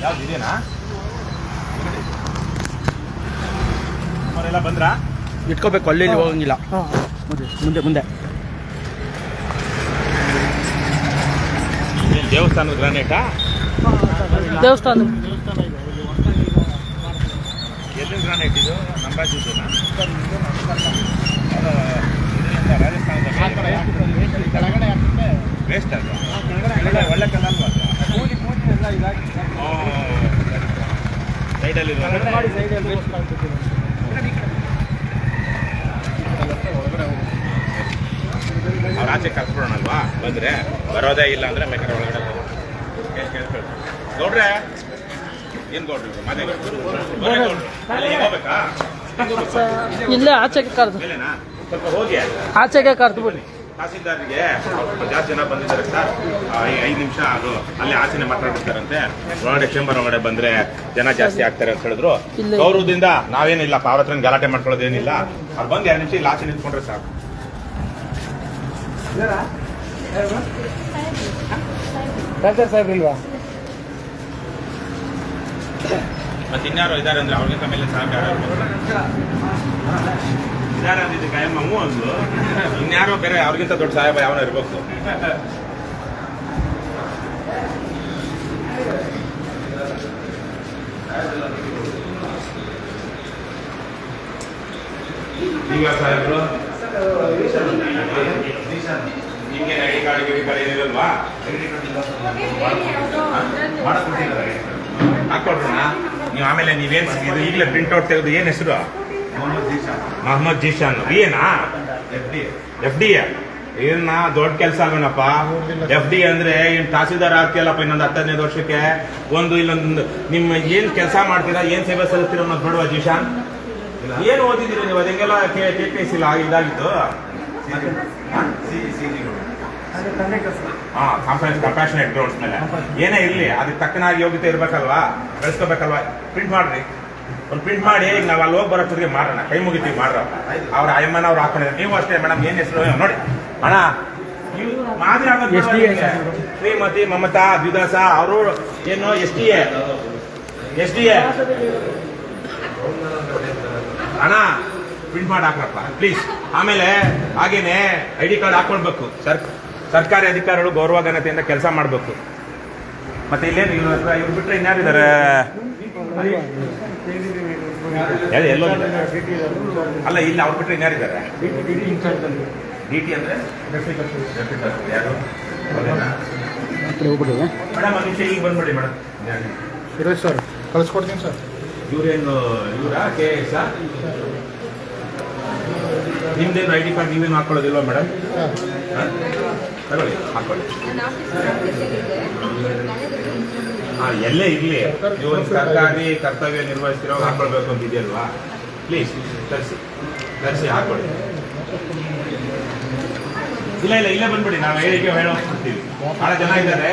ಯಾವ್ದು ಇದೇನಾ ಅವರೆಲ್ಲ ಬಂದ್ರಾ? ಇಟ್ಕೋಬೇಕು, ಅಲ್ಲಿ ಹೋಗಂಗಿಲ್ಲ. ಮುಂದೆ ಮುಂದೆ ದೇವಸ್ಥಾನದ ಗ್ರಾನೈಟಾ? ದೇವಸ್ಥಾನ ಎಲ್ಲಿನ ಗ್ರಾನೈಟ್ ಇದು? ನಂಬಾಜಿದ್ದೇನಾ? ರಾಜಸ್ಥಾನದ ವೇಸ್ಟ್ ಅಲ್ವಾ? ಒಳ್ಳೆ ಕಲ್ಲ ಅಲ್ವಾ ಅದು? ಸೈಡಲ್ಲಿ ಅವ್ರು ಆಚೆ ಕರ್ಸ್ಬಿಡೋಣಲ್ವಾ? ಬಂದರೆ ಬರೋದೇ ಇಲ್ಲ ಅಂದರೆ ಬೇಕಾದ್ರೆ ಒಳಗಡೆ ನೋಡ್ರೆ ಏನು ಗೌಡ್ರಿ ಹೋಗ್ಬೇಕಾ? ಇಲ್ಲೇ ಆಚೆಗೆ ಕರೆದು ಸ್ವಲ್ಪ ಹೋಗಿ ಆಚೆಗೆ ಕರೆದು ಬಿಡಿ. ತಹಸೀಲ್ದಾರ್ಗೆ ಜಾಸ್ತಿ ಜನ ಬಂದಿದ್ದಾರೆ ಸರ್, 5 ನಿಮಿಷ ಅದು ಅಲ್ಲಿ ಆಚೆನೆ ಮಾತಾಡ್ತಿರ್ತಾರಂತೆ, ಒಳಗಡೆ ಚೇಂಬರ್ ಒಳಗಡೆ ಬಂದ್ರೆ ಜನ ಜಾಸ್ತಿ ಆಗ್ತಾರೆ ಅಂತ ಹೇಳಿದ್ರು. ಗೌರವದಿಂದ ನಾವೇನಿಲ್ಲಪ್ಪ, ಅವ್ರ ಹತ್ರ ಗಲಾಟೆ ಮಾಡ್ಕೊಳ್ಳೋದೇನಿಲ್ಲ, ಅವ್ರು ಬಂದು 2 ನಿಮಿಷ ಇಲ್ಲಿ ಆಚೆ ನಿಂತ್ಕೊಂಡ್ರೆ ಸಾಕು. ಡಾಕ್ಟರ್ ಸಾಹೇಬ್ ಇಲ್ವಾ? ಮತ್ತೆ ಇನ್ಯಾರು ಇದ್ದಾರೆ ಅಂದ್ರೆ ಅವ್ರಿಗಿಂತ ಮೇಲೆ ಸಾಕು ಇದಾರೆ ಅಂದಿದ್ದು ಕಾಯಮ್ಮ ಹ್ಞೂ ಅಂದ್ರು. ಇನ್ಯಾರೋ ಬೇರೆ ಅವ್ರಿಗಿಂತ ದೊಡ್ಡ ಸಾಹೇಬ ಯಾವನ ಇರ್ಬೇಕು. ಈಗ ಸಾಹೇಬ್ರು ನಿಮ್ಗೆ ಐಡಿ ಕಾರ್ಡ್ ಏನಿರಲ್ವಾ? ಹಾಕೊಡ್ರಣ ನೀವು. ಆಮೇಲೆ ನೀವೇನು ಇದು ಈಗಲೇ ಪ್ರಿಂಟ್ಔಟ್ ತೆಗೆದು ಏನು ಹೆಸರು? ಮೊಹಮ್ಮದ್ ಜೀಶಾನ್. ಏನಾ ಎಫ್ ಡಿ ಏನ ದೊಡ್ಡ ಕೆಲಸ ಅಲ್ವೇನಪ್ಪ? ಎಫ್ ಡಿ ಅಂದ್ರೆ ಏನು ತಹಸೀಲ್ದಾರ್ ಆಗ್ತಿಯಲ್ಲಪ್ಪ ಇನ್ನೊಂದು 10-15 ವರ್ಷಕ್ಕೆ. ಇಲ್ಲೊಂದು ನಿಮ್ಮ ಏನ್ ಕೆಲಸ ಮಾಡ್ತೀರಾ, ಏನ್ ಸೇವೆ ಸಲ್ಲಿಸ್ತೀರ ಅನ್ನೋದು ನೋಡುವ. ಜೀಶಾನ್ ಏನು ಓದಿದ್ದೀರಿ ನೀವು? ಅದೆಲ್ಲ KPS ಇಲ್ಲ ಇದಾಗಿತ್ತು. ಕಂಪ್ಯಾಷನೇಟ್ ಗ್ರೌಂಡ್ಸ್ ಮೇಲೆ ಏನೇ ಇರಲಿ ಅದಕ್ಕೆ ತಕ್ಕನಾಗಿ ಯೋಗ್ಯತೆ ಇರ್ಬೇಕಲ್ವಾ, ಬೆಳೆಸ್ಕೋಬೇಕಲ್ವಾ. ಪ್ರಿಂಟ್ ಮಾಡ್ರಿ, ಒಂದು ಪ್ರಿಂಟ್ ಮಾಡಿ. ಈಗ ನಾವು ಅಲ್ಲಿ ಹೋಗಿ ಬರೋತ್ತಿಗೆ ಮಾಡೋಣ, ಕೈ ಮುಗಿತೀವಿ ಮಾಡ್ರ. ಅವ್ರ ಅಯ್ಯಮ್ಮನ ಅವ್ರು ಹಾಕೊಂಡಿದ್ರು. ನೀವು ಅಷ್ಟೇ ಮೇಡಮ್, ಏನ್ ಹೆಸರು ನೋಡಿ ಅಣ್ಣ? ಮಾದರಿ ಆಗೋದು ಶ್ರೀಮತಿ ಮಮತಾ ದ್ವಿದಾಸ ಅವರು ಏನು ಎಸ್ ಡಿ ಎ ಅಣ್ಣ ಪ್ರಿಂಟ್ ಮಾಡಿ ಹಾಕ್ರಪ್ಪ ಪ್ಲೀಸ್. ಆಮೇಲೆ ಹಾಗೇನೆ ID ಕಾರ್ಡ್ ಹಾಕೊಳ್ಬೇಕು. ಸರ್ಕಾರಿ ಅಧಿಕಾರಿಗಳು ಗೌರವ ಘನತೆಯಿಂದ ಕೆಲಸ ಮಾಡಬೇಕು. ಮತ್ತೆ ಇಲ್ಲೇನು ಇವ್ರು ಬಿಟ್ರೆ ಇನ್ಯಾರಿದ್ದಾರೆ? ಎಲ್ಲೋ ಅಲ್ಲ, ಇಲ್ಲಿ ಅವ್ರು ಬಿಟ್ರೆ ಇನ್ಯಾರಿದ್ದಾರೆ? DT ಅಂದ್ರೆ ಯಾರು? ಮೇಡಮ್ ಒಂದು ನಿಮಿಷ ಈಗ ಬಂದ್ಬಿಡಿ ಮೇಡಮ್. ಸುರೇಶ್ ಸರ್ ಕಳಿಸ್ಕೊಡ್ತೀನಿ ಸರ್. ಇವರೇನು ಇವರಾ KS? ನಿಮ್ದೇನು ID ಕಾರ್ಡ್ ನೀವೇನು ಹಾಕೊಳ್ಳೋದಿಲ್ವಾ ಮೇಡಮ್? ತಗೊಳ್ಳಿ, ಹಾಕೊಳ್ಳಿ. ಎಲ್ಲೇ ಇರಲಿ ನೀವು ಸರ್ಕಾರಿ ಕರ್ತವ್ಯ ನಿರ್ವಹಿಸ್ತಿರೋ ಹಾಕೊಳ್ಬೇಕು ಅಂತ ಇದೆಯಲ್ವಾ? ಪ್ಲೀಸ್ ತರಿಸಿ ಹಾಕೊಳ್ಳಿ. ಇಲ್ಲ ಇಲ್ಲೇ ಬಂದ್ಬಿಡಿ, ನಾವು ಹೇಳೋಗ್ತೀವಿ. ಬಹಳ ಜನ ಇದ್ದಾರೆ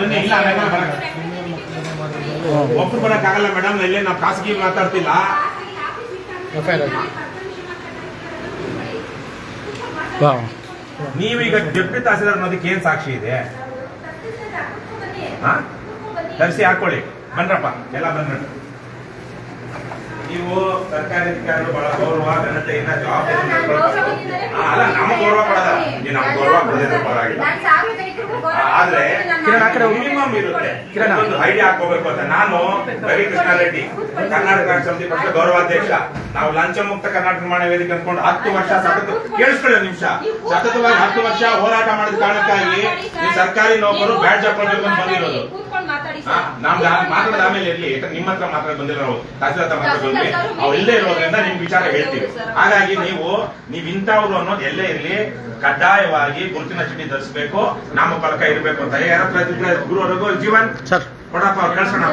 ಬನ್ನಿ. ಇಲ್ಲ ಒಬ್ರು ಬರೋಕ್ಕಾಗಲ್ಲ ಮೇಡಮ್, ಇಲ್ಲೇ ನಾವು ಖಾಸಗಿ ಮಾತಾಡ್ತಿಲ್ಲ. ನೀವೀಗ ಡೆಪ್ಯೂಟಿ ತಹಸೀಲ್ದಾರ್ ಅನ್ನೋದಕ್ಕೆ ಏನ್ ಸಾಕ್ಷಿ ಇದೆ? ತರಿಸಿ ಹಾಕೊಳ್ಳಿ. ಬನ್ರಪ್ಪ, ಎಲ್ಲ ಬಂದ್ರಿ. ನೀವು ಸರ್ಕಾರಿ ಅಧಿಕಾರಿಗಳು ಬಹಳ ಗೌರವ ಘನತೆಯಿಂದ ಜವಾಬ್ದಾರಿ. ಅಲ್ಲ, ನಮ್ಮ ಗೌರವ ಕೊಡೋದ, ನಮ್ಮ ಗೌರವ ಕೊಡೋದ್ರ ಪರವಾಗಿಲ್ಲ. ಆದ್ರೆ ಮಿನಿಮಮ್ ಇರುತ್ತೆ. ಒಂದು ID ಹಾಕೋಬೇಕು ಅಂತ. ನಾನು ರವಿಕೃಷ್ಣ ರೆಡ್ಡಿ, ಕರ್ನಾಟಕ ರಾಜ್ಯ ಸಮಿತಿ ಪಕ್ಷದ ಗೌರವಾಧ್ಯಕ್ಷ. ನಾವು ಲಂಚ ಮುಕ್ತ ಕರ್ನಾಟಕ ನಿರ್ಮಾಣ ವೇದಿಕೆ ಅಂದ್ಕೊಂಡು 10 ವರ್ಷ ಕೇಳಿಸ್ಕೊಳ್ಳಿ ನಿಮಿಷ, ಸತತವಾಗಿ 10 ವರ್ಷ ಹೋರಾಟ ಮಾಡಿದ ಕಾರಣಕ್ಕಾಗಿ ಈ ಸರ್ಕಾರಿ ನೌಕರು ಬ್ಯಾಡ್ಜ್ ಹಾಕೊಳ್ಬೇಕು ಅಂತ ಬಂದಿರೋದು. ನಮ್ದು ಮಾತಾಡೋದು ಆಮೇಲೆ ಇರ್ಲಿ, ನಿಮ್ಮ ಹತ್ರ ಮಾತ್ರ ಬಂದಿಲ್ಲ, ನಾವು ತಹಸೀಲ್ದಾರ್ ಹತ್ರ ಮಾತ್ರ ಬಂದ್ವಿ. ಅವ್ರು ಇಲ್ಲೇ ಇರೋದ್ರಿಂದ ನಿಮ್ ವಿಚಾರ ಹೇಳ್ತೀವಿ. ಹಾಗಾಗಿ ನೀವು ಇಂಥವ್ರು ಅನ್ನೋದು ಎಲ್ಲೇ ಇರ್ಲಿ ಕಡ್ಡಾಯವಾಗಿ ಗುರುತಿನ ಚೀಟಿ ಧರಿಸಬೇಕು, ನಾಮಫಲಕ ಇರಬೇಕು ಅಂತ. ಯಾರ ಹತ್ರ ಇದ್ರೆ ಗುರು ರಘು ಜೀವನ್ ಸರ್ ಕೊಡಪ್ಪ, ಅವ್ರು ಕಳ್ಸೋಣ.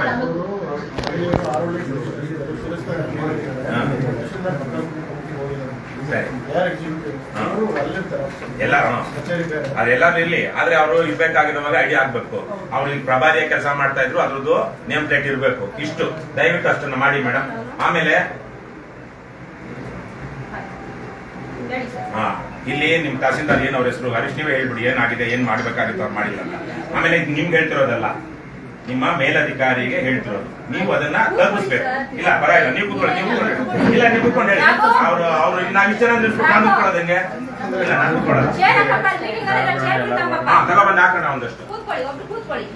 ಅದೆಲ್ಲಾರು ಇರ್ಲಿ, ಆದ್ರೆ ಅವರು ಇರ್ಬೇಕಾಗಿರೋವಾಗ ID ಆಗ್ಬೇಕು. ಅವ್ರಿಗೆ ಪ್ರಭಾರಿಯ ಕೆಲಸ ಮಾಡ್ತಾ ಇದ್ರು, ಅದ್ರದ್ದು ನೇಮ್ ಪ್ಲೇಟ್ ಇರ್ಬೇಕು. ಇಷ್ಟು ದಯವಿಟ್ಟು ಅಷ್ಟನ್ನ ಮಾಡಿ ಮೇಡಮ್. ಆಮೇಲೆ ಇಲ್ಲಿ ನಿಮ್ ತಹಸೀಲ್ದಾರ್ ಏನ್ ಅವ್ರ ಹೆಸರು ಹರೀಶ್, ನೀವೇ ಹೇಳ್ಬಿಡಿ ಏನಾಗಿದೆ, ಏನ್ ಮಾಡ್ಬೇಕಾಗಿತ್ತು ಅವ್ರು ಮಾಡಿಲ್ಲ ಅಂತ. ಆಮೇಲೆ ನಿಮ್ಗೆ ಹೇಳ್ತಿರೋದಲ್ಲ, ನಿಮ್ಮ ಮೇಲಧಿಕಾರಿಗೆ ಹೇಳ್ತಿರೋದು. ನೀವು ಅದನ್ನ ತಲುಪಿಸ್ಬೇಕು. ಇಲ್ಲ ಪರವಾಗಿಲ್ಲ, ನೀವು ಕೂತ್ಕೊಳ್ಳಿ, ಇಲ್ಲ ನೀವು ಕೂತ್ಕೊಂಡು ಹೇಳಿ. ಅವ್ರು ನಾವ್ ಇಷ್ಟ ನಿಲ್ಸ್ಬಿಟ್ಟು ನಾನು ಕೂತ್ಕೊಳ್ಳೋದಂಗೆ. ಇಲ್ಲ ನಾನು ಕೂತ್ಕೊಳ್ಳಲ್ಲ. ತಗೊಬಂದು ಹಾಕೋಣ ಒಂದಷ್ಟು.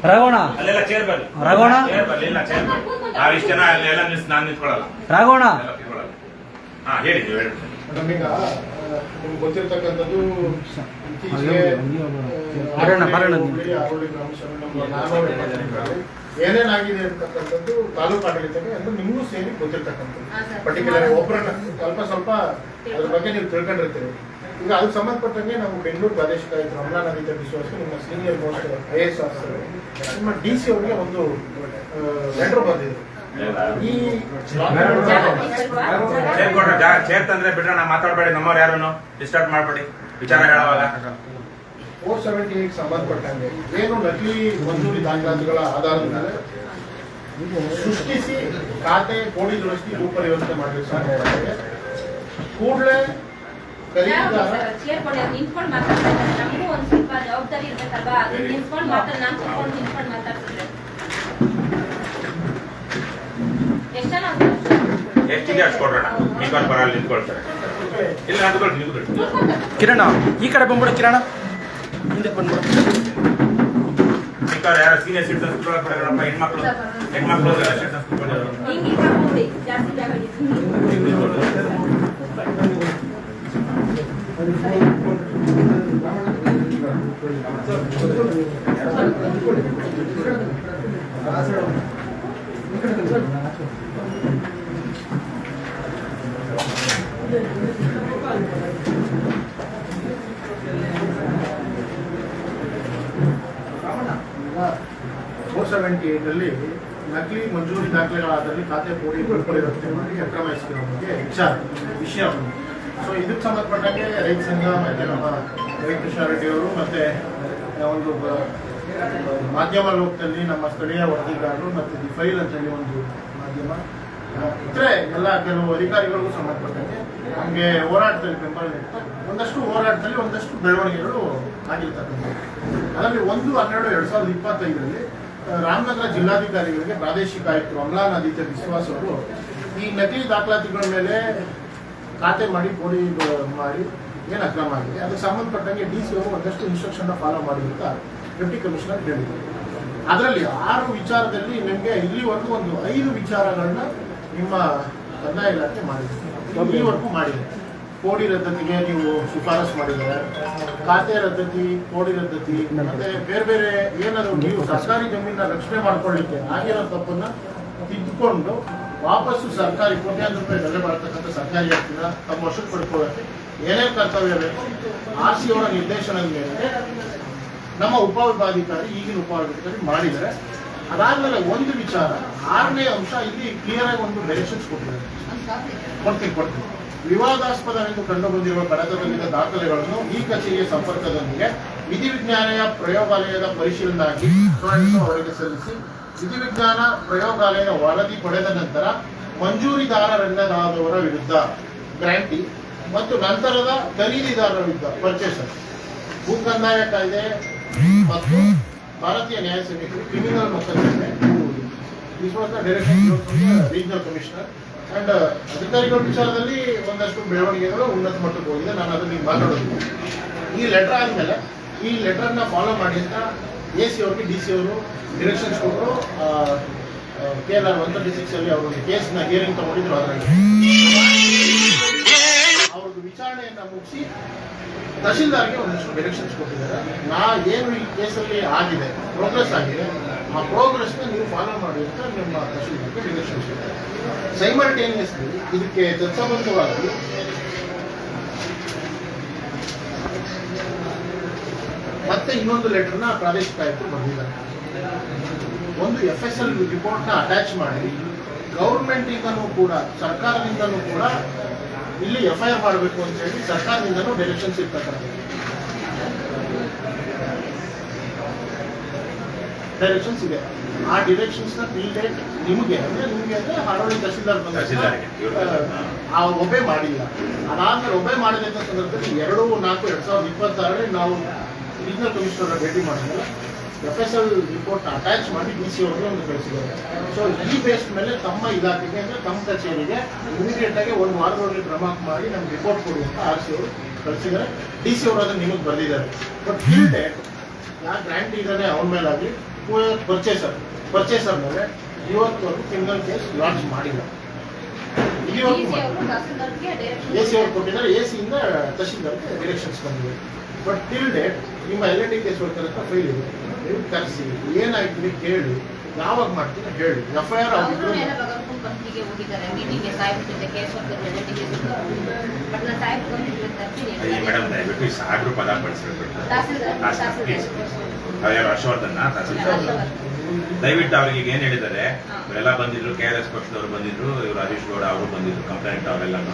ರಾಘವಣ ಅಲ್ಲೆಲ್ಲ ಚೇರ್ ಬರ್ಲಿ. ರಾಘವಣ ಚೇರ್ ಬರ್ಲಿ. ಇಲ್ಲ ಚೇರ್ ಬರ್ಲಿ. ನಾವ್ ಇಷ್ಟ ಜನ ಅಲ್ಲೆಲ್ಲ ನಾನು ನಿಂತ್ಕೊಳ್ಳಲ್ಲ. ರಾಘವಣ ಹಾ ಹೇಳಿ, ನೀವು ಹೇಳಿ. ನಮೀಗ ನಿಮ್ಗೆ ಗೊತ್ತಿರ್ತಕ್ಕಂಥದ್ದು ಇತ್ತೀಚೆಗೆ ಆರೋಳಿ ಗ್ರಾಮ ಸಭೆ ಏನೇನಾಗಿದೆ ಅಂತಕ್ಕಂಥದ್ದು ತಾಲೂಕು ಆಡಳಿತಕ್ಕೆ ಅಂದ್ರೆ ನಿಮಗೂ ಸೇರಿ ಗೊತ್ತಿರ್ತಕ್ಕಂಥದ್ದು ಪರ್ಟಿಕ್ಯುಲರ್ ಒಬ್ಬರನ್ನ ಸ್ವಲ್ಪ ಅದ್ರ ಬಗ್ಗೆ ನೀವು ತಿಳ್ಕೊಂಡಿರ್ತೀರಿ. ಈಗ ಅದಕ್ಕೆ ಸಂಬಂಧಪಟ್ಟಂಗೆ ನಾವು ಬೆಂಗಳೂರು ಪ್ರಾದೇಶಿಕ ಆಯುಕ್ತರು ಅಮಲಾ ನದಿ ತಗ್ಗಿಸುವಷ್ಟು ನಿಮ್ಮ ಸೀನಿಯರ್ ಮೋಸ್ಟ್ IAS ಆಫೀಸರ್ ನಿಮ್ಮ DC ಅವರಿಗೆ ಒಂದು ಲೆಟರ್ ಬಂದಿದೆ. ಈ ಚೇರ್ ತಂದ್ರೆ ಬಿಡ್ರೆ ನಾ ಮಾತಾಡಬೇಡಿ, ನಮ್ಮವ್ರು ಯಾರನ್ನು ಡಿಸ್ಟರ್ಬ್ ಮಾಡಬೇಡಿ ವಿಚಾರ ಹೇಳುವಾಗ. 478 ಸಂಬಂಧಪಟ್ಟಂಗೆ ಏನು ನಕಲಿ ಮಂಜೂರಿ ದಾಖಲಾತಿಗಳ ಆಧಾರದ ಮೇಲೆ ಸೃಷ್ಟಿಸಿ ಖಾತೆ ಕೋಡಿ ದುರಸ್ತಿ ಭೂಪರಿವರ್ತನೆ ಮಾಡಬೇಕು ಸಂಬಂಧಪಟ್ಟಂಗೆ ಕೂಡಲೇ ಖರೀದಿದಾರ ನಿಂತ್ಕೊಂಡು ಮಾತಾಡ್ತಾರೆ. ನಮಗೂ ಒಂದ್ ಸ್ವಲ್ಪ ಜವಾಬ್ದಾರಿ ಇರ್ಬೇಕಲ್ವಾ? ಅದು ನಿಂತ್ಕೊಂಡು ಮಾತಾಡ, ನಾನು ಕೂತ್ಕೊಂಡು ನಿಂತ್ಕೊಂಡು ಮಾತಾಡ್ತಿದ್ರೆ ಎಷ್ಟು ಜನ ಎಷ್ಟಿದೆ ಅಷ್ಟು ಕೊಡ್ರೋಣ. ಈಗ ಬರಲ್ಲ ನಿಂತ್ಕೊಳ್ತಾರೆ. ಇಲ್ಲ ನಿಂತ್ಕೊಳ್ತೀನಿ. ಕಿರಣ ಈ ಕಡೆ ಬಂದ್ಬಿಡು. ಕಿರಣ ಹಿಂದಕ್ಕೆ ಬಂದ್ಬಿಡು. ಯಾರು ಸೀನಿಯರ್ ಸಿಟಿಸನ್ಸ್ ಕೂತ್ಕೊಳ್ಳೋಣ. ಹೆಣ್ಮಕ್ಳು ಸಿಟಿಸನ್ಸ್ ಕೂತ್ಕೊಳ್ಳೋರು. ಹಿಂಗೆ ಜಾಸ್ತಿ ಜಾಗ ಇದೆ. ಲ್ಲಿ ನಕಲಿ ಮಂಜೂರಿ ದಾಖಲೆಗಳ ಆಧಾರದಲ್ಲಿ ಖಾತೆ ಕೋಡಿ ಭೂಪರಿವರ್ತನೆ ಮಾಡಿ ಅಕ್ರಮ ಎಸಗಿರೋ ಬಗ್ಗೆ ವಿಷಯ. ಸೊ ಇದಕ್ಕೆ ಸಂಬಂಧಪಟ್ಟಂಗೆ ರೈತ ಸಂಘ ಮತ್ತೆ ನಮ್ಮ ರವಿಕೃಷ್ಣ ರೆಡ್ಡಿ ಅವರು ಮತ್ತೆ ಒಂದು ಮಾಧ್ಯಮ ಲೋಕದಲ್ಲಿ ನಮ್ಮ ಸ್ಥಳೀಯ ವರದಿಗಾರರು ಮತ್ತೆ ದಿ ಫೈಲ್ ಅಂತ ಹೇಳಿ ಒಂದು ಮಾಧ್ಯಮ ಇದ್ರೆ ಎಲ್ಲ ಕೆಲವು ಅಧಿಕಾರಿಗಳಿಗೂ ಸಂಬಂಧಪಟ್ಟಂಗೆ ನಮಗೆ ಹೋರಾಟದಲ್ಲಿ ಬೆಂಬಲ ನೀಡ್ತಾರೆ. ಒಂದಷ್ಟು ಹೋರಾಟದಲ್ಲಿ ಒಂದಷ್ಟು ಬೆಳವಣಿಗೆಗಳು ಆಗಿರ್ತಕ್ಕಂಥದ್ದು. ಅದರಲ್ಲಿ 1/12/2025 ರಾಮನಗರ ಜಿಲ್ಲಾಧಿಕಾರಿಗಳಿಗೆ ಪ್ರಾದೇಶಿಕ ಆಯುಕ್ತರು ಅಮಲಾ ನದಿ ವಿಶ್ವಾಸ್ ಅವರು ಈ ನಕಲಿ ದಾಖಲಾತಿಗಳ ಮೇಲೆ ಖಾತೆ ಮಾಡಿ ಕೋಡಿ ಮಾಡಿ ಏನು ಅಕ್ರಮ ಆಗಿದೆ ಅದಕ್ಕೆ ಸಂಬಂಧಪಟ್ಟಂಗೆ DC ಅವರು ಒಂದಷ್ಟು ಇನ್ಸ್ಟ್ರಕ್ಷನ್ ಫಾಲೋ ಮಾಡಿ ಅಂತ ಡೆಪ್ಟಿ ಕಮಿಷನರ್ ಹೇಳಿದರು. ಅದರಲ್ಲಿ 6 ವಿಚಾರದಲ್ಲಿ ನಿಮಗೆ ಇಲ್ಲಿವರೆಗೂ ಒಂದು 5 ವಿಚಾರಗಳನ್ನ ನಿಮ್ಮ ಕಂದಾಯ ಇಲಾಖೆ ಮಾಡಿದೆ. ಇಲ್ಲಿವರೆಗೂ ಮಾಡಿದೆ. ಕೋಡಿ ರದ್ದತಿಗೆ ನೀವು ಶಿಫಾರಸು ಮಾಡಿದ್ದಾರೆ, ಖಾತೆ ರದ್ದತಿ, ಕೋಡಿ ರದ್ದತಿ, ಮತ್ತೆ ಬೇರೆ ಬೇರೆ ಏನಾದ್ರು ನೀವು ಸರ್ಕಾರಿ ಜಮೀನ ರಕ್ಷಣೆ ಮಾಡ್ಕೊಳ್ಳಿಕ್ಕೆ ಆಗಿರೋ ತಪ್ಪನ್ನ ತಿದ್ದುಕೊಂಡು ವಾಪಸ್ಸು ಸರ್ಕಾರಿ ಕೋಟ್ಯಾಂತರ ರೂಪಾಯಿ ಬೆಲೆ ಬಾಳ್ತಕ್ಕಂಥ ಸರ್ಕಾರಿ ಆಸ್ತಿನ ತಮ್ಮ ವಶಕ್ಕೆ ಪಡ್ಕೊಳ್ಳೋಕ್ಕೆ ಏನೇನು ಕರ್ತವ್ಯ ಬೇಕು RC ಅವರ ನಿರ್ದೇಶನದ ಮೇರೆಗೆ ನಮ್ಮ ಉಪವಿಭಾಗಾಧಿಕಾರಿ ಈಗಿನ ಉಪವಿಭಾಗಾಧಿಕಾರಿ ಮಾಡಿದರೆ. ಅದಾದ್ಮೇಲೆ ಒಂದು ವಿಚಾರ 6ನೇ ಅಂಶ ಇಲ್ಲಿ ಕ್ಲಿಯರ್ ಆಗಿ ಒಂದು ಡೈರೆಕ್ಷನ್ಸ್ ಕೊಡ್ತೀನಿ. ವಿವಾದಾಸ್ಪದವೆಂದು ಕಂಡು ಬಂದಿರುವ ಕಡತದಲ್ಲಿನ ದಾಖಲೆಗಳನ್ನು ಈ ಕಚೇರಿಯ ಸಂಪರ್ಕದೊಂದಿಗೆ ವಿಧಿವಿಜ್ಞಾನ ಪ್ರಯೋಗಾಲಯದ ಪರಿಶೀಲನೆಯಾಗಿ ಅವರಿಗೆ ಸಲ್ಲಿಸಿ ವಿಧಿವಿಜ್ಞಾನ ಪ್ರಯೋಗಾಲಯದ ವರದಿ ಪಡೆದ ನಂತರ ಮಂಜೂರಿದಾರರೆನ್ನದಾದವರ ವಿರುದ್ಧ ಗ್ರಾಂಟಿ ಮತ್ತು ನಂತರದ ಖರೀದಿದಾರರ ವಿರುದ್ಧ ಪರ್ಚೇಸರ್ ಭೂ ಕಂದಾಯ ಕಾಯ್ದೆ ಮತ್ತು ಭಾರತೀಯ ನ್ಯಾಯ ಸಮಿತಿ ಕ್ರಿಮಿನಲ್ ಮೊಕದ್ದಮೆ ರೀಜನಲ್ ಕಮಿಷನರ್ ಅಂಡ್ ಅಧಿಕಾರಿಗಳ ವಿಚಾರದಲ್ಲಿ ಒಂದಷ್ಟು ಬೆಳವಣಿಗೆಗಳು ಉನ್ನತ ಮಟ್ಟಕ್ಕೆ ಹೋಗಿದೆ. ನಾನು ಅದನ್ನ ಮಾತಾಡೋದು ಈ ಲೆಟರ್ ಆದ್ಮೇಲೆ ಈ ಲೆಟರ್ನ ಫಾಲೋ ಮಾಡಿ ಅಂತ AC ಅವ್ರಿಗೆ DC ಅವರು ಡಿರೆಕ್ಷನ್ಸ್ ಕೊಟ್ಟರು. KLR 136 ಅಲ್ಲಿ ಅವರು ಕೇಸ್ನ ಹಿಯರಿಂಗ್ ತಗೊಂಡಿದ್ರು. ಅದರಲ್ಲಿ ಅವ್ರದ್ದು ವಿಚಾರಣೆಯನ್ನ ಮುಗಿಸಿ ತಹಶೀಲ್ದಾರ್ಗೆ ಒಂದಷ್ಟು ಡೈರೆಕ್ಷನ್ಸ್ ಕೊಟ್ಟಿದ್ದಾರೆ. ಏನು ಈ ಕೇಸಲ್ಲಿ ಆಗಿದೆ, ಪ್ರೋಗ್ರೆಸ್ ಆಗಿದೆ, ಆ ಪ್ರೋಗ್ರೆಸ್ನ ನೀವು ಫಾಲೋ ಮಾಡಿ ಅಂತ ನಿಮ್ಮ ತಹಶೀಲ್ದಾರ್ಗೆ ಡೈರೆಕ್ಷನ್ಸ್ ಕೊಟ್ಟಿದ್ದಾರೆ. ಸೈಮಲ್ಟೇನಿಯಸ್ಲಿ ಇದಕ್ಕೆ ತತ್ಸಂಬಂಧವಾಗಿ ಮತ್ತೆ ಇನ್ನೊಂದು ಲೆಟರ್ನ ಪ್ರಾದೇಶಿಕ ಆಯುಕ್ತರು ಬರೆದಿದ್ದಾರೆ. ಒಂದು FSL ರಿಪೋರ್ಟ್ನ ಅಟ್ಯಾಚ್ ಮಾಡಿ ಗೌರ್ಮೆಂಟಿಂದನೂ ಕೂಡ ಸರ್ಕಾರದಿಂದನೂ ಕೂಡ ಇಲ್ಲಿ FIR ಮಾಡಬೇಕು ಅಂತ ಹೇಳಿ ಸರ್ಕಾರದಿಂದನೂ ಡೈರೆಕ್ಷನ್ಸ್ ಇರ್ತಕ್ಕಂಥದ್ದು. ಡೈರೆಕ್ಷನ್ಸ್ ಇದೆ. ಆ ಡೈರೆಕ್ಷನ್ಸ್ನ ಡೇಟ್ ನಿಮಗೆ ಅಂದ್ರೆ ಹಾರೋಳಿ ತಹಶೀಲ್ದಾರ್ ಆ ಒಬ್ಬೆ ಮಾಡಿಲ್ಲ. ಅದಾದ್ಮೇಲೆ ಒಬ್ಬೆ ಮಾಡಿದಂಥ ಸಂದರ್ಭದಲ್ಲಿ 2/4/2026 ನಾವು ರೀಜನಲ್ ಕಮಿಷನರ್ ಭೇಟಿ ಮಾಡಿದ್ಮೇಲೆ FSL ರಿಪೋರ್ಟ್ ಅಟ್ಯಾಚ್ ಮಾಡಿ DC ಅವ್ರಿಗೆ ಒಂದು ಕಳಿಸಿದ್ದಾರೆ. ಸೊ ಈ ಬೇಸ್ ಮೇಲೆ ತಮ್ಮ ಇಲಾಖೆಗೆ ಅಂದರೆ ತಮ್ಮ ಕಚೇರಿಗೆ ಇಮಿಡಿಯೇಟ್ ಆಗಿ ಒಂದು ವಾರದೊಳಗೆ ಕ್ರಮ ಮಾಡಿ ನಮ್ಗೆ ರಿಪೋರ್ಟ್ ಕೊಡು ಅಂತ RC ಅವರು ಕಳಿಸಿದ್ದಾರೆ. DC ಅವರು ಅದನ್ನು ನಿಮಗೆ ಬರೆದಿದ್ದಾರೆ. ಬಟ್ ಟಿಲ್ ಡೇಟ್ ಯಾರು ಗ್ರ್ಯಾಂಟಿ ಇದ್ದಾರೆ ಅವನ ಮೇಲಾಗಲಿ ಪರ್ಚೇಸರ್ ಮೇಲೆ ಇವತ್ತವರೆಗೂ ಕ್ರಿಮಿನಲ್ ಕೇಸ್ ಲಾಂಚ್ ಮಾಡಿಲ್ಲ. ಇಲ್ಲಿವರೆಗೂ AC ಅವ್ರು ಕೊಟ್ಟಿದ್ದಾರೆ. AC ಇಂದ ತಹಶೀಲ್ದಾರ್ಗೆ ಡೈರೆಕ್ಷನ್ಸ್ ಬಂದಿದೆ. ಬಟ್ ಟಿಲ್ ಡೇಟ್ ನಿಮ್ಮ LAT ಕೇಸ್ ಹೋಗ್ತಾರೆ ಅಂತ ಫೈಲ್ ಇದೆ. ನೀವು ಕರೆಸಿ ಏನಾಯ್ತು ನೀವು ಕೇಳಿ, ಯಾವಾಗ ಮಾಡ್ತೀರಾ ಹೇಳಿ. FIR ಆಗಿದ್ರು ಕಂಪ್ನಿಗೆ ಹೋಗಿದ್ದಾರೆ ಮೀಟಿಂಗ್ಗೆ ಸಾಹೇಬ್ರ ಜೊತೆ ಕೇಸ್ ಮೇಡಮ್ ದಯವಿಟ್ಟು ಸಾಹೇಬ್ರು ಪದ ಬಳಸಬೇಕು. ಯಾರು ಹರ್ಷವರ್ಧನ್ ದಯವಿಟ್ಟು ಅವ್ರಿಗೆ ಏನ್ ಹೇಳಿದ್ದಾರೆ, ಇವರೆಲ್ಲ ಬಂದಿದ್ರು, KRS ಪಕ್ಷದವ್ರು ಬಂದಿದ್ರು, ಇವರು ಹರೀಶ್ ಗೌಡ ಅವರು ಬಂದಿದ್ರು, ಕಂಪ್ಲೇಂಟ್ ಅವರೆಲ್ಲನೂ.